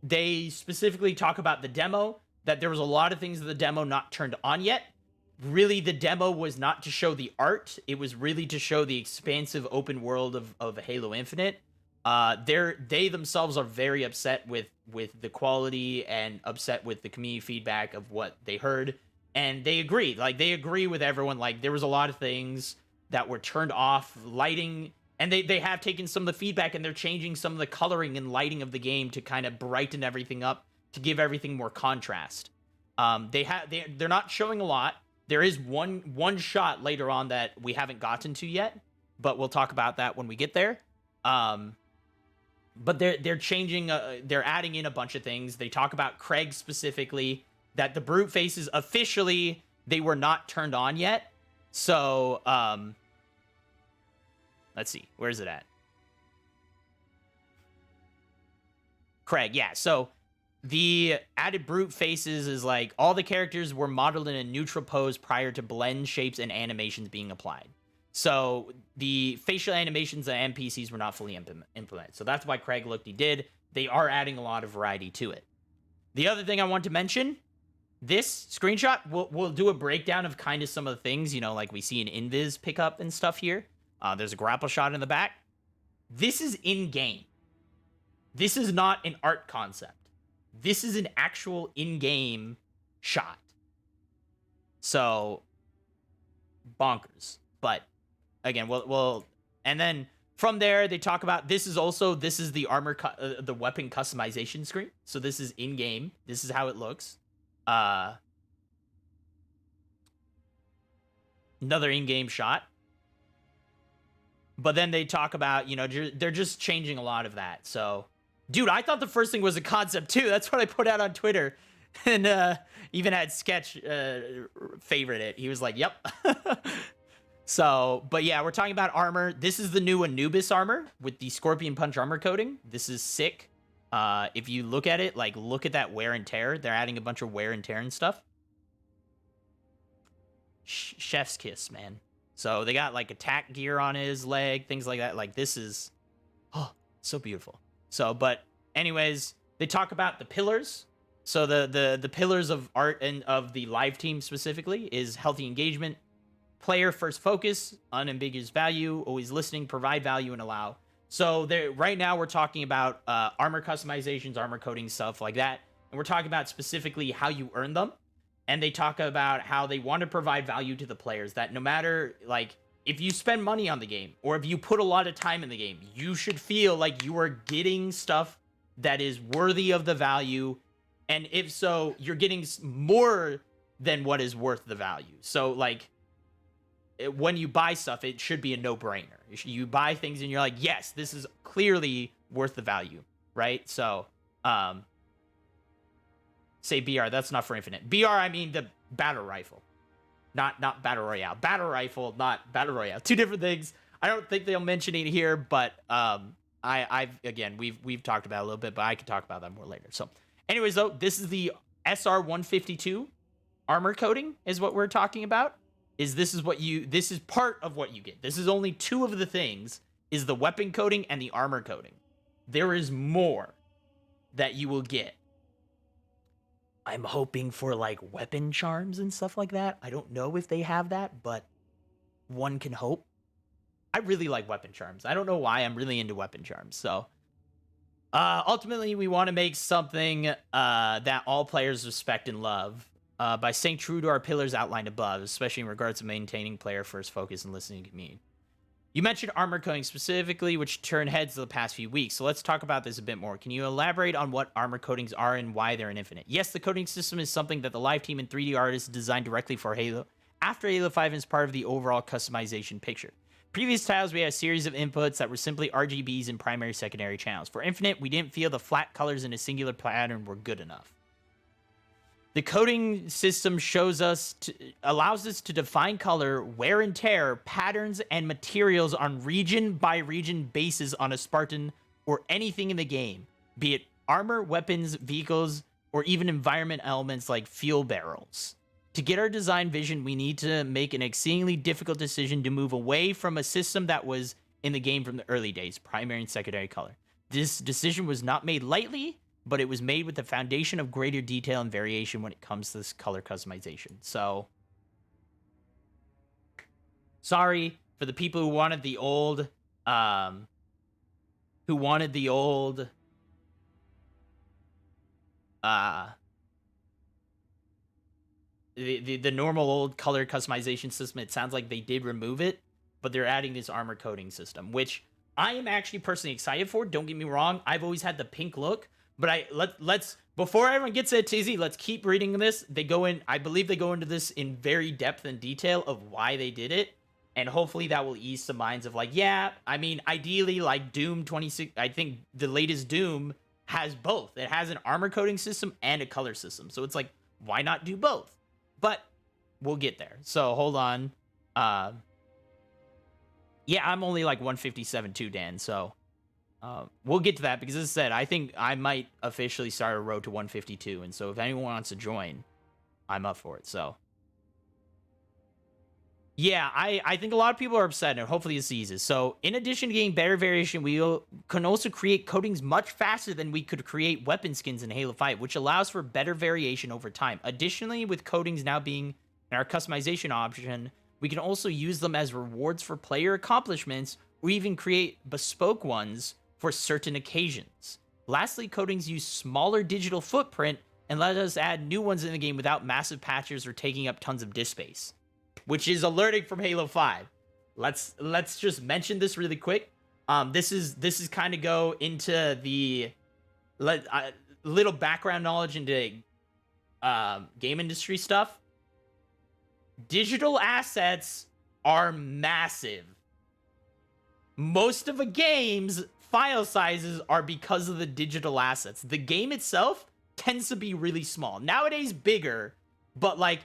They specifically talk about the demo, that there was a lot of things in the demo not turned on yet. Really, the demo was not to show the art. It was really to show the expansive open world of Halo Infinite. They themselves are very upset with the quality and upset with the community feedback of what they heard. And they agree. Like, they agree with everyone. Like, there was a lot of things that were turned off, lighting, and they have taken some of the feedback and they're changing some of the coloring and lighting of the game to kind of brighten everything up, to give everything more contrast. They're not showing a lot. There is one shot later on that we haven't gotten to yet, but we'll talk about that when we get there. But they're changing, they're adding in a bunch of things. They talk about Craig specifically, that the brute faces officially, they were not turned on yet. So, let's see, where's it at? Craig, yeah, so the added brute faces is like all the characters were modeled in a neutral pose prior to blend shapes and animations being applied. So the facial animations and NPCs were not fully implemented. So that's why Craig looked he did. They are adding a lot of variety to it. The other thing I want to mention, this screenshot, we'll do a breakdown of kind of some of the things, you know, like we see an invis pickup and stuff here. There's a grapple shot in the back. This is in-game. This is not an art concept. This is an actual in-game shot. So, bonkers. But, again, we'll and then from there, they talk about, this is the armor, the weapon customization screen. So this is in-game. This is how it looks. Another in-game shot. But then they talk about, you know, they're just changing a lot of that. So, dude, I thought the first thing was a concept too. That's what I put out on Twitter. And even had Sketch favorite it. He was like, yep. So, but yeah, we're talking about armor. This is the new Anubis armor with the Scorpion Punch armor coating. This is sick. If you look at it, like, look at that wear and tear. They're adding a bunch of wear and tear and stuff. Chef's kiss, man. So they got like attack gear on his leg, things like that. Like, this is, oh, so beautiful. So, but anyways, they talk about the pillars. So the pillars of art and of the live team specifically is healthy engagement, player first focus, unambiguous value, always listening, provide value, and allow. So there, right now we're talking about armor customizations, armor coating, stuff like that. And we're talking about specifically how you earn them. And they talk about how they want to provide value to the players, that no matter, like, if you spend money on the game or if you put a lot of time in the game, you should feel like you are getting stuff that is worthy of the value And if so, you're getting more than what is worth the value. So like when you buy stuff, it should be a no-brainer. You buy things and you're like, yes, this is clearly worth the value, right? So say BR, that's not for Infinite. BR, I mean the battle rifle. Not battle royale. Battle rifle, not battle royale. Two different things. I don't think they'll mention it here, but I've again we've talked about it a little bit, but I can talk about that more later. So, anyways, though, this is the SR 152 armor coating is what we're talking about. This is part of what you get. This is only two of the things, is the weapon coating and the armor coating. There is more that you will get. I'm hoping for like weapon charms and stuff like that. I don't know if they have that, but one can hope. I really like weapon charms. I don't know why I'm really into weapon charms. So ultimately, we want to make something that all players respect and love by staying true to our pillars outlined above, especially in regards to maintaining player first focus and listening to community. You mentioned armor coating specifically, which turned heads the past few weeks, so let's talk about this a bit more. Can you elaborate on what armor coatings are and why they're in Infinite? Yes, the coating system is something that the live team and 3D artists designed directly for Halo after Halo 5 and is part of the overall customization picture. Previous titles, we had a series of inputs that were simply RGBs and primary secondary channels. For Infinite, we didn't feel the flat colors in a singular pattern were good enough. The coding system allows us to define color, wear and tear, patterns, and materials on region-by-region basis on a Spartan or anything in the game, be it armor, weapons, vehicles, or even environment elements like fuel barrels. To get our design vision, we need to make an exceedingly difficult decision to move away from a system that was in the game from the early days, primary and secondary color. This decision was not made lightly, but it was made with the foundation of greater detail and variation when it comes to this color customization. So, sorry for the people who wanted the old, the normal old color customization system. It sounds like they did remove it, but they're adding this armor coating system, which I am actually personally excited for. Don't get me wrong. I've always had the pink look. But let's before everyone gets a tizzy, let's keep reading this. I believe they go into this in very depth and detail of why they did it, and hopefully that will ease some minds of like, yeah, I mean, ideally, like Doom 26, I think the latest Doom has both. It has an armor coating system and a color system, so it's like, why not do both? But we'll get there. So hold on. Yeah, I'm only like 157 too, Dan. So. We'll get to that because, as I said, I think I might officially start a road to 152. And so if anyone wants to join, I'm up for it. So, yeah, I think a lot of people are upset, and hopefully this eases. So, in addition to getting better variation, we can also create coatings much faster than we could create weapon skins in Halo 5, which allows for better variation over time. Additionally, with coatings now being in our customization option, we can also use them as rewards for player accomplishments or even create bespoke ones for certain occasions. Lastly, coatings use smaller digital footprint and let us add new ones in the game without massive patches or taking up tons of disk space, which is alerting from Halo 5. Let's just mention this really quick. This is kind of go into the little background knowledge into game industry stuff. Digital assets are massive. Most of a game's file sizes are because of the digital assets. The game itself tends to be really small. Nowadays, bigger, but like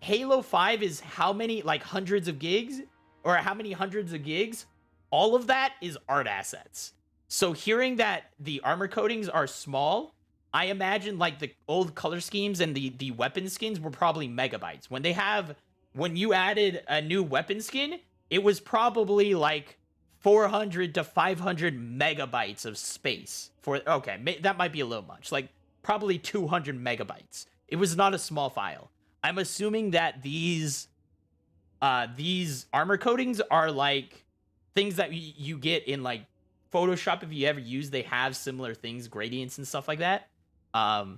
Halo 5 is how many, like hundreds of gigs? Or how many hundreds of gigs? All of that is art assets. So hearing that the armor coatings are small, I imagine like the old color schemes and the weapon skins were probably megabytes. When you added a new weapon skin, it was probably like 400 to 500 megabytes of space that might be a little much, like probably 200 megabytes. It was not a small file. I'm assuming that these armor coatings are like things that you get in like Photoshop. If you ever use, they have similar things, gradients and stuff like that. I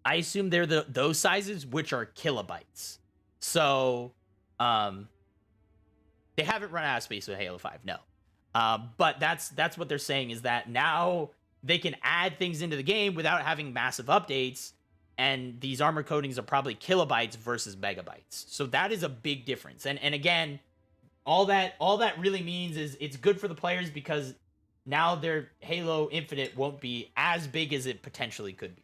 assume they're those sizes, which are kilobytes. So they haven't run out of space with Halo 5, no. But that's what they're saying, is that now they can add things into the game without having massive updates. And these armor coatings are probably kilobytes versus megabytes. So that is a big difference. And again, all that really means is it's good for the players because now their Halo Infinite won't be as big as it potentially could be.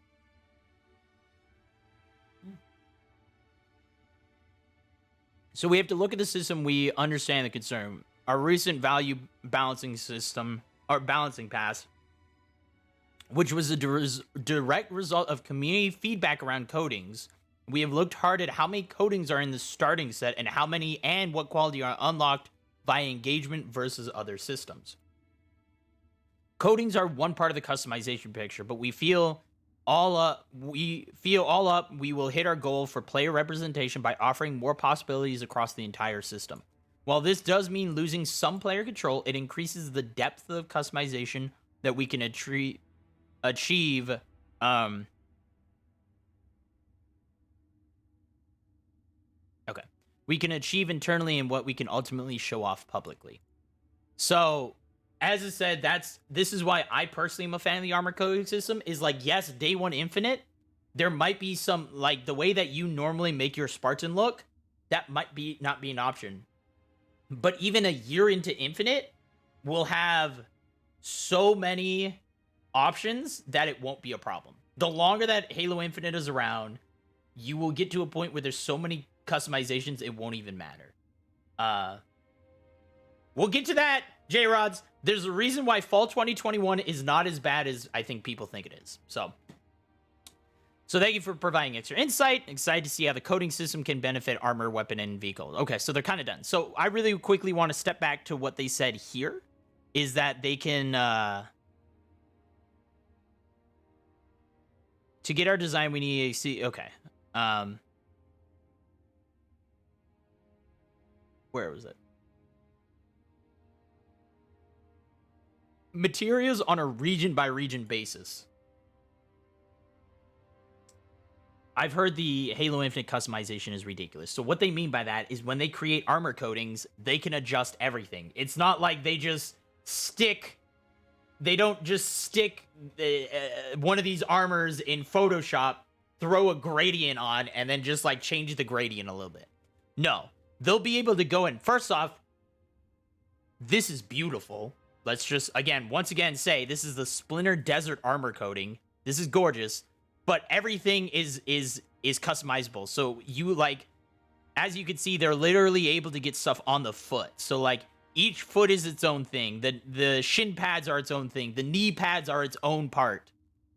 So we have to look at the system. We understand the concern. Our recent value balancing system, our balancing pass, which was a direct result of community feedback around coatings. We have looked hard at how many coatings are in the starting set and how many and what quality are unlocked via engagement versus other systems. Coatings are one part of the customization picture, but we feel all up, we will hit our goal for player representation by offering more possibilities across the entire system. While this does mean losing some player control, it increases the depth of customization that we can achieve. We can achieve internally and what we can ultimately show off publicly. So, as I said, this is why I personally am a fan of the armor coding system. Is like, yes, day one Infinite, there might be some, like, the way that you normally make your Spartan look, that might not be an option. But even a year into Infinite, we'll have so many options that it won't be a problem. The longer that Halo Infinite is around, you will get to a point where there's so many customizations it won't even matter. We'll get to that, J-Rods. There's a reason why fall 2021 is not as bad as I think people think it is. So thank you for providing extra insight. Excited to see how the coding system can benefit armor, weapon, and vehicle. Okay, so they're kind of done. So I really quickly want to step back to what they said here, is that they can to get our design, we need a C. Okay. Where was it? Materials on a region by region basis. I've heard the Halo Infinite customization is ridiculous. So what they mean by that is when they create armor coatings, they can adjust everything. It's not like they just stick. They don't just stick one of these armors in Photoshop, throw a gradient on, and then just like change the gradient a little bit. No, they'll be able to go in. First off, this is beautiful. Let's just, once again say, this is the Splinter Desert armor coating. This is gorgeous, but everything is customizable. So you, like, as you can see, they're literally able to get stuff on the foot. So, like, each foot is its own thing. The shin pads are its own thing. The knee pads are its own part.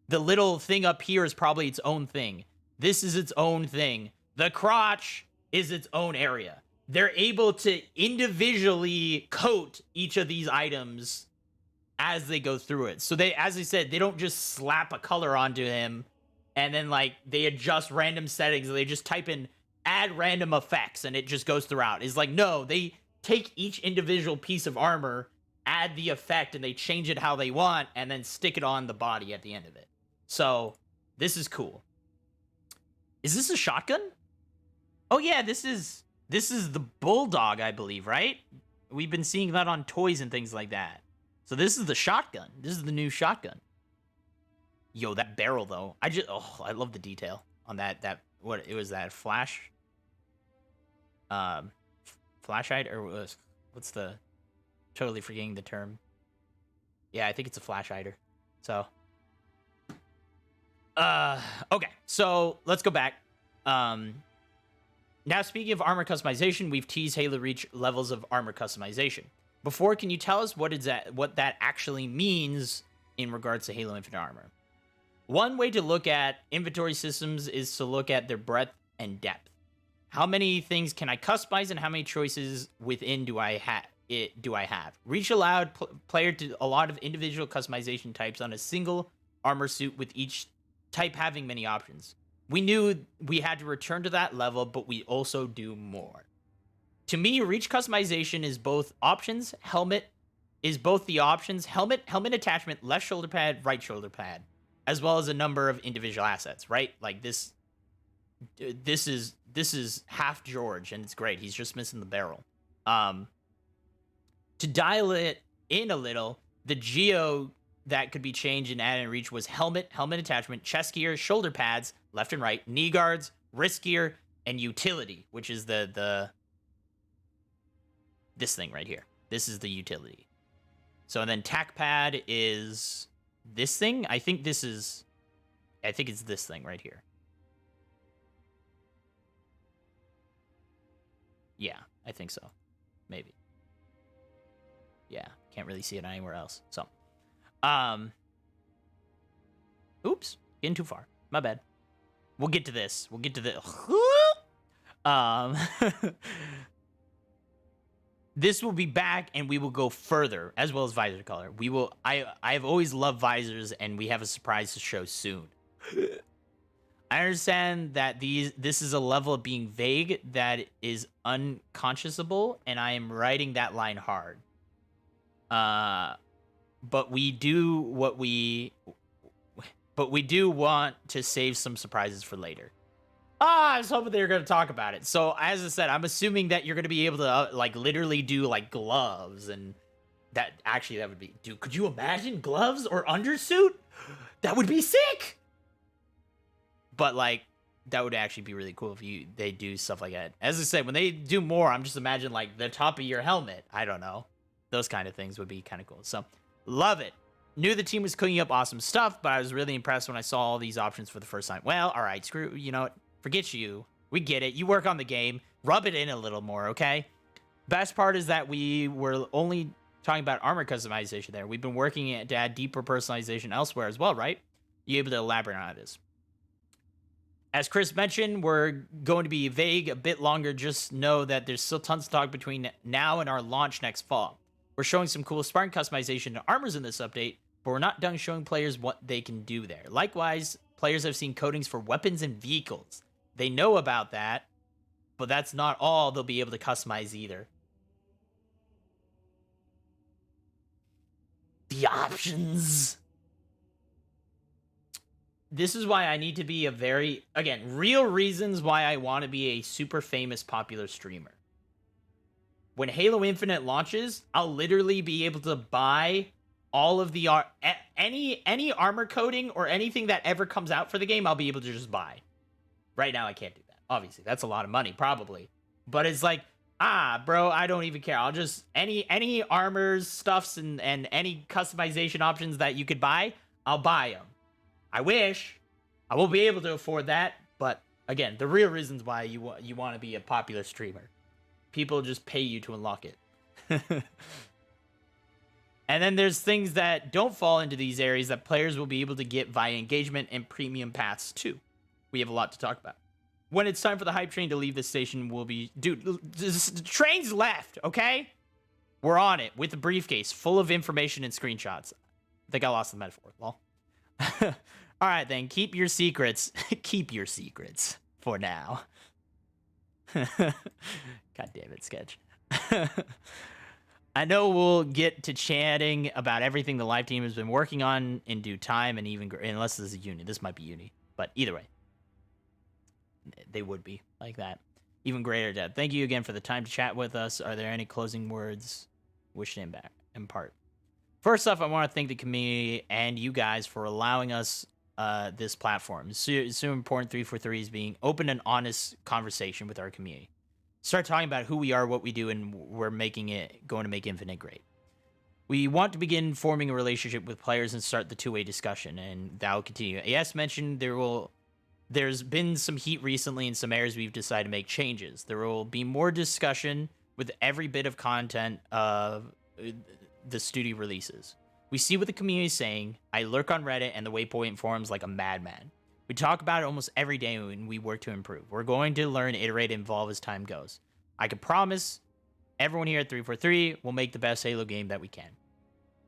The little thing up here is probably its own thing. This is its own thing. The crotch is its own area. They're able to individually coat each of these items as they go through it. So they, as I said, they don't just slap a color onto him and then, like, they adjust random settings. They just type in add random effects and it just goes throughout. It's like, no, they take each individual piece of armor, add the effect, and they change it how they want and then stick it on the body at the end of it. So this is cool. Is this a shotgun? Oh yeah, this is the Bulldog, I believe, right? We've been seeing that on toys and things like that. So this is the shotgun. This is the new shotgun. Yo, that barrel though. I love the detail on that. What it was, that flash? Flashlight, or what's the? Totally forgetting the term. Yeah, I think it's a flash hider. So. Okay, so let's go back. Now, speaking of armor customization, we've teased Halo Reach levels of armor customization. Before, can you tell us what that actually means in regards to Halo Infinite armor? One way to look at inventory systems is to look at their breadth and depth. How many things can I customize and how many choices within do I have? Reach allowed player to a lot of individual customization types on a single armor suit, with each type having many options. We knew we had to return to that level, but we also do more. To me, Reach customization is both options. Helmet is both the options. Helmet attachment, left shoulder pad, right shoulder pad, as well as a number of individual assets, right? Like this is half George, and it's great. He's just missing the barrel. To dial it in a little, the that could be changed and added in Reach was helmet attachment, chest gear, shoulder pads, left and right, knee guards, wrist gear, and utility, which is this thing right here. This is the utility. So then tack pad is this thing. I think it's this thing right here. Yeah, I think so. Maybe. Yeah, can't really see it anywhere else. So, oops, getting too far. My bad. We'll get to this. This will be back, and we will go further, as well as visor color. I've always loved visors, and we have a surprise to show soon. I understand that this is a level of being vague that is unconscionable, and I am writing that line hard. But we do want to save some surprises for later. I was hoping they were going to talk about it. So, as I said, I'm assuming that you're going to be able to, literally do, gloves, and that would be... Dude, could you imagine gloves or undersuit? That would be sick! But, that would actually be really cool if they do stuff like that. As I said, when they do more, I'm just imagining, the top of your helmet. I don't know. Those kind of things would be kind of cool. So, love it. Knew the team was cooking up awesome stuff, but I was really impressed when I saw all these options for the first time. Well, all right, screw, you know what? Forget you. We get it. You work on the game. Rub it in a little more, okay? Best part is that we were only talking about armor customization there. We've been working to add deeper personalization elsewhere as well, right? You able to elaborate on this? As Chris mentioned, we're going to be vague a bit longer. Just know that there's still tons to talk between now and our launch next fall. We're showing some cool Spartan customization and armors in this update, but we're not done showing players what they can do there. Likewise, players have seen coatings for weapons and vehicles. They know about that, but that's not all they'll be able to customize either. The options. This is why I need to be real reasons why I want to be a super famous popular streamer. When Halo Infinite launches, I'll literally be able to buy all of the any armor coating or anything that ever comes out for the game. I'll be able to just buy. Right now, I can't do that. Obviously, that's a lot of money, probably. But it's bro, I don't even care. I'll just any armors, stuffs, and any customization options that you could buy, I'll buy them. I wish I won't be able to afford that, but again, the real reasons why you want to be a popular streamer. People just pay you to unlock it. And then there's things that don't fall into these areas that players will be able to get via engagement and premium paths too. We have a lot to talk about. When it's time for the hype train to leave the station, we'll be... Dude, the train's left, okay? We're on it with a briefcase full of information and screenshots. I think I lost the metaphor. Well. All right, then. Keep your secrets. Keep your secrets for now. God damn it, Sketch. I know we'll get to chatting about everything the live team has been working on in due time, and even unless this is Uni. This might be Uni. But either way. They would be like that. Even greater, Dad. Thank you again for the time to chat with us. Are there any closing words wish to impart? First off, I want to thank the community and you guys for allowing us this platform. It's so important 343 is being open and honest conversation with our community. Start talking about who we are, what we do, and we're going to make Infinite great. We want to begin forming a relationship with players and start the two-way discussion, and that will continue. As mentioned, there's been some heat recently in some areas we've decided to make changes. There will be more discussion with every bit of content of the studio releases. We see what the community is saying. I lurk on Reddit and the Waypoint forums like a madman. We talk about it almost every day when we work to improve. We're going to learn, iterate, and evolve as time goes. I can promise everyone here at 343 will make the best Halo game that we can.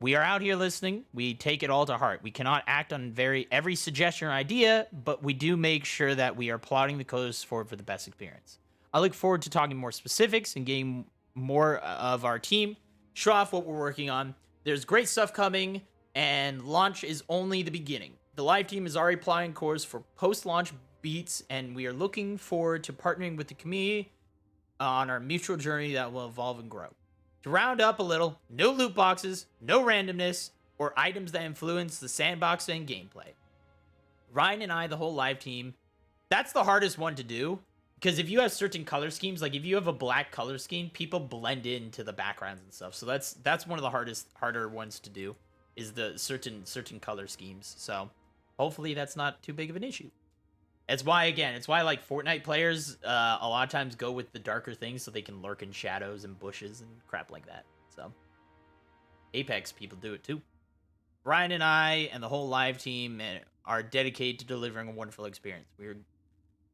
We are out here listening. We take it all to heart. We cannot act on every suggestion or idea, but we do make sure that we are plotting the course forward for the best experience. I look forward to talking more specifics and getting more of our team, show off what we're working on. There's great stuff coming, and launch is only the beginning. The live team is already plotting course for post-launch beats, and we are looking forward to partnering with the community on our mutual journey that will evolve and grow. To round up a little, no loot boxes, no randomness, or items that influence the sandbox and gameplay. Ryan and I, the whole live team, that's the hardest one to do. Because if you have certain color schemes, like if you have a black color scheme, people blend into the backgrounds and stuff. So that's one of the harder ones to do, is the certain color schemes. So hopefully that's not too big of an issue. It's why like Fortnite players a lot of times go with the darker things so they can lurk in shadows and bushes and crap like that. So Apex people do it too. Ryan and I and the whole live team are dedicated to delivering a wonderful experience. We're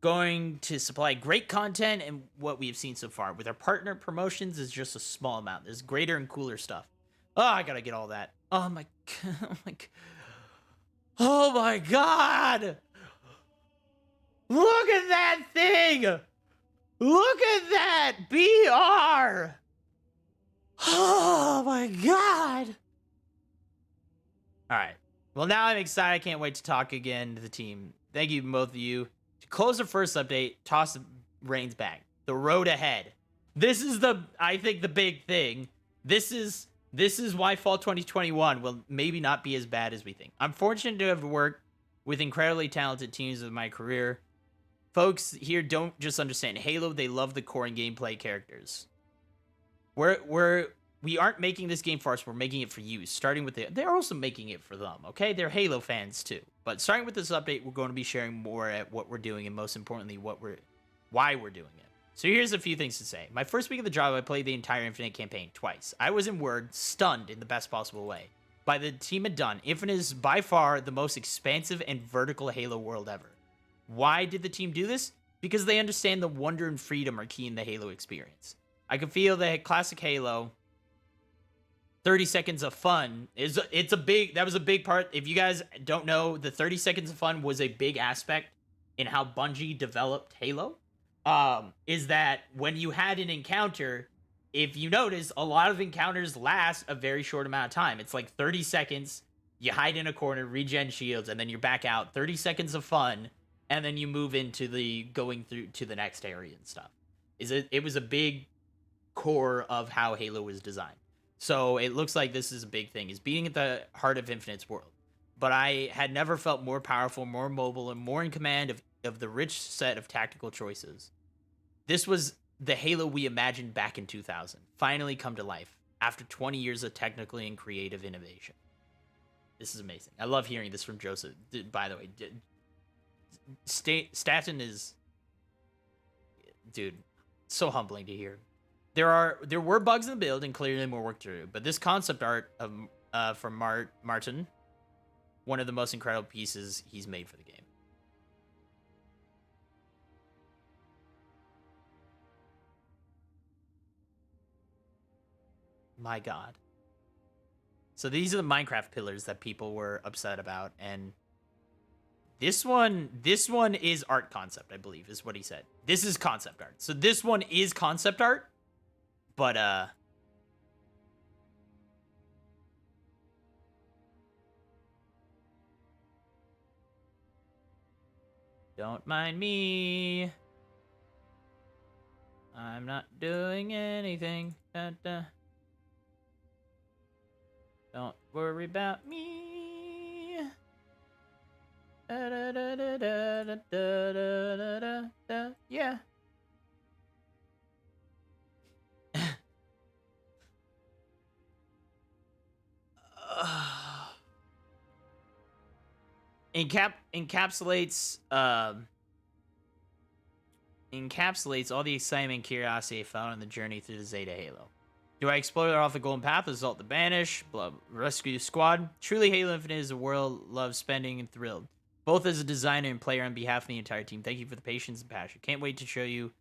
going to supply great content, and what we have seen so far with our partner promotions is just a small amount. There's greater and cooler stuff. Oh, I gotta get all that. Oh my god. Oh my god. Look at that thing. Look at that BR. Oh my god. All right. Well, now I'm excited. I can't wait to talk again to the team. Thank you, both of you. To close the first update, toss the reins back. The road ahead. This is I think the big thing. This is why fall 2021 will maybe not be as bad as we think. I'm fortunate to have worked with incredibly talented teams of my career. Folks here don't just understand Halo, they love the core and gameplay characters. We aren't making this game for us, we're making it for you. Starting with they're also making it for them, okay? They're Halo fans too. But starting with this update, we're going to be sharing more at what we're doing, and most importantly, why we're doing it. So here's a few things to say. My first week of the job, I played the entire Infinite campaign twice. I was in Word, stunned in the best possible way by the team had done. Infinite is by far the most expansive and vertical Halo world ever. Why did the team do this? Because they understand the wonder and freedom are key in the Halo experience. I can feel that classic Halo 30 seconds of fun that was a big part. If you guys don't know, the 30 seconds of fun was a big aspect in how Bungie developed Halo. Is that when you had an encounter, if you notice, a lot of encounters last a very short amount of time. It's like 30 seconds, you hide in a corner, regen shields, and then you're back out. 30 seconds of fun, and then you move into the going through to the next area and stuff. It was a big core of how Halo was designed. So it looks like this is a big thing, is being at the heart of Infinite's world. But I had never felt more powerful, more mobile, and more in command of the rich set of tactical choices. This was the Halo we imagined back in 2000, finally come to life after 20 years of technical and creative innovation. This is amazing. I love hearing this from Joseph. By the way, Staten is, dude, so humbling to hear. There were bugs in the build and clearly more work to do, but this concept art from Martin, one of the most incredible pieces he's made for the game. My god. So these are the Minecraft pillars that people were upset about, and this one is art concept, I believe, is what he said. This is concept art. So this one is concept art, but don't mind me. I'm not doing anything. Da, da. Don't worry about me. Da, da, da, da, da, da, da, da, da, da. Yeah. Encapsulates all the excitement and curiosity I found on the journey through the Zeta Halo. Do I explore off the Golden Path, assault the Banish, rescue squad? Truly, Halo Infinite is a world loved spending and thrilled, both as a designer and player on behalf of the entire team. Thank you for the patience and passion. Can't wait to show you.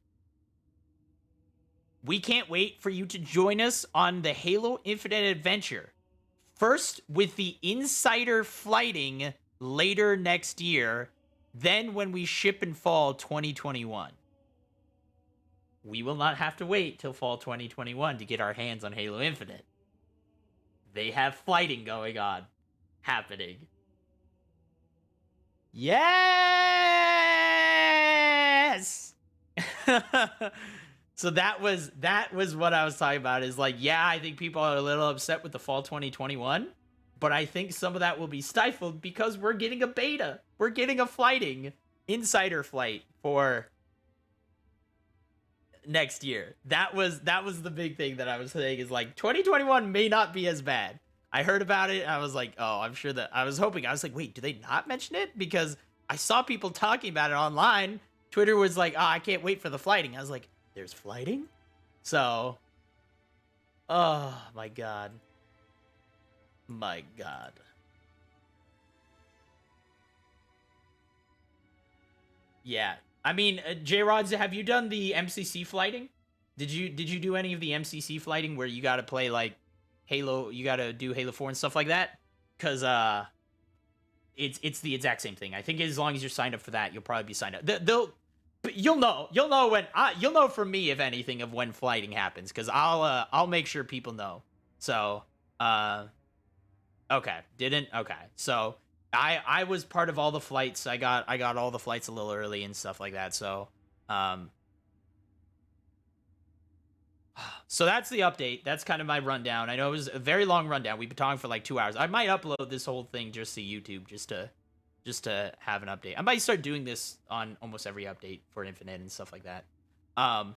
We can't wait for you to join us on the Halo Infinite adventure. First with the Insider flighting later next year, then when we ship in fall 2021. We will not have to wait till fall 2021 to get our hands on Halo Infinite. They have flighting going on, happening. Yes! So that was what I was talking about, is like, yeah, I think people are a little upset with the fall 2021, but I think some of that will be stifled because we're getting a beta. We're getting a flighting insider flight for next year. That was the big thing that I was saying, is like 2021 may not be as bad. I heard about it. I was like, oh, I'm sure that I was hoping. I was like, wait, do they not mention it? Because I saw people talking about it online. Twitter was like, oh, I can't wait for the flighting. I was like, there's flighting? So, oh my God. My God. Yeah. I mean, J-Rods, have you done the MCC flighting? Did you do any of the MCC flighting where you got to play like Halo, you got to do Halo 4 and stuff like that? Cuz it's the exact same thing. I think as long as you're signed up for that, you'll probably be signed up. They'll but you'll know when you'll know from me, if anything, of when flighting happens, cuz I'll make sure people know. So, okay. Didn't okay. So, I was part of all the flights. I got all the flights a little early and stuff like that. So, um so that's the update. That's kind of my rundown. I know it was a very long rundown. We've been talking for like 2 hours. I might upload this whole thing just to YouTube, just to have an update. I might start doing this on almost every update for Infinite and stuff like that. Um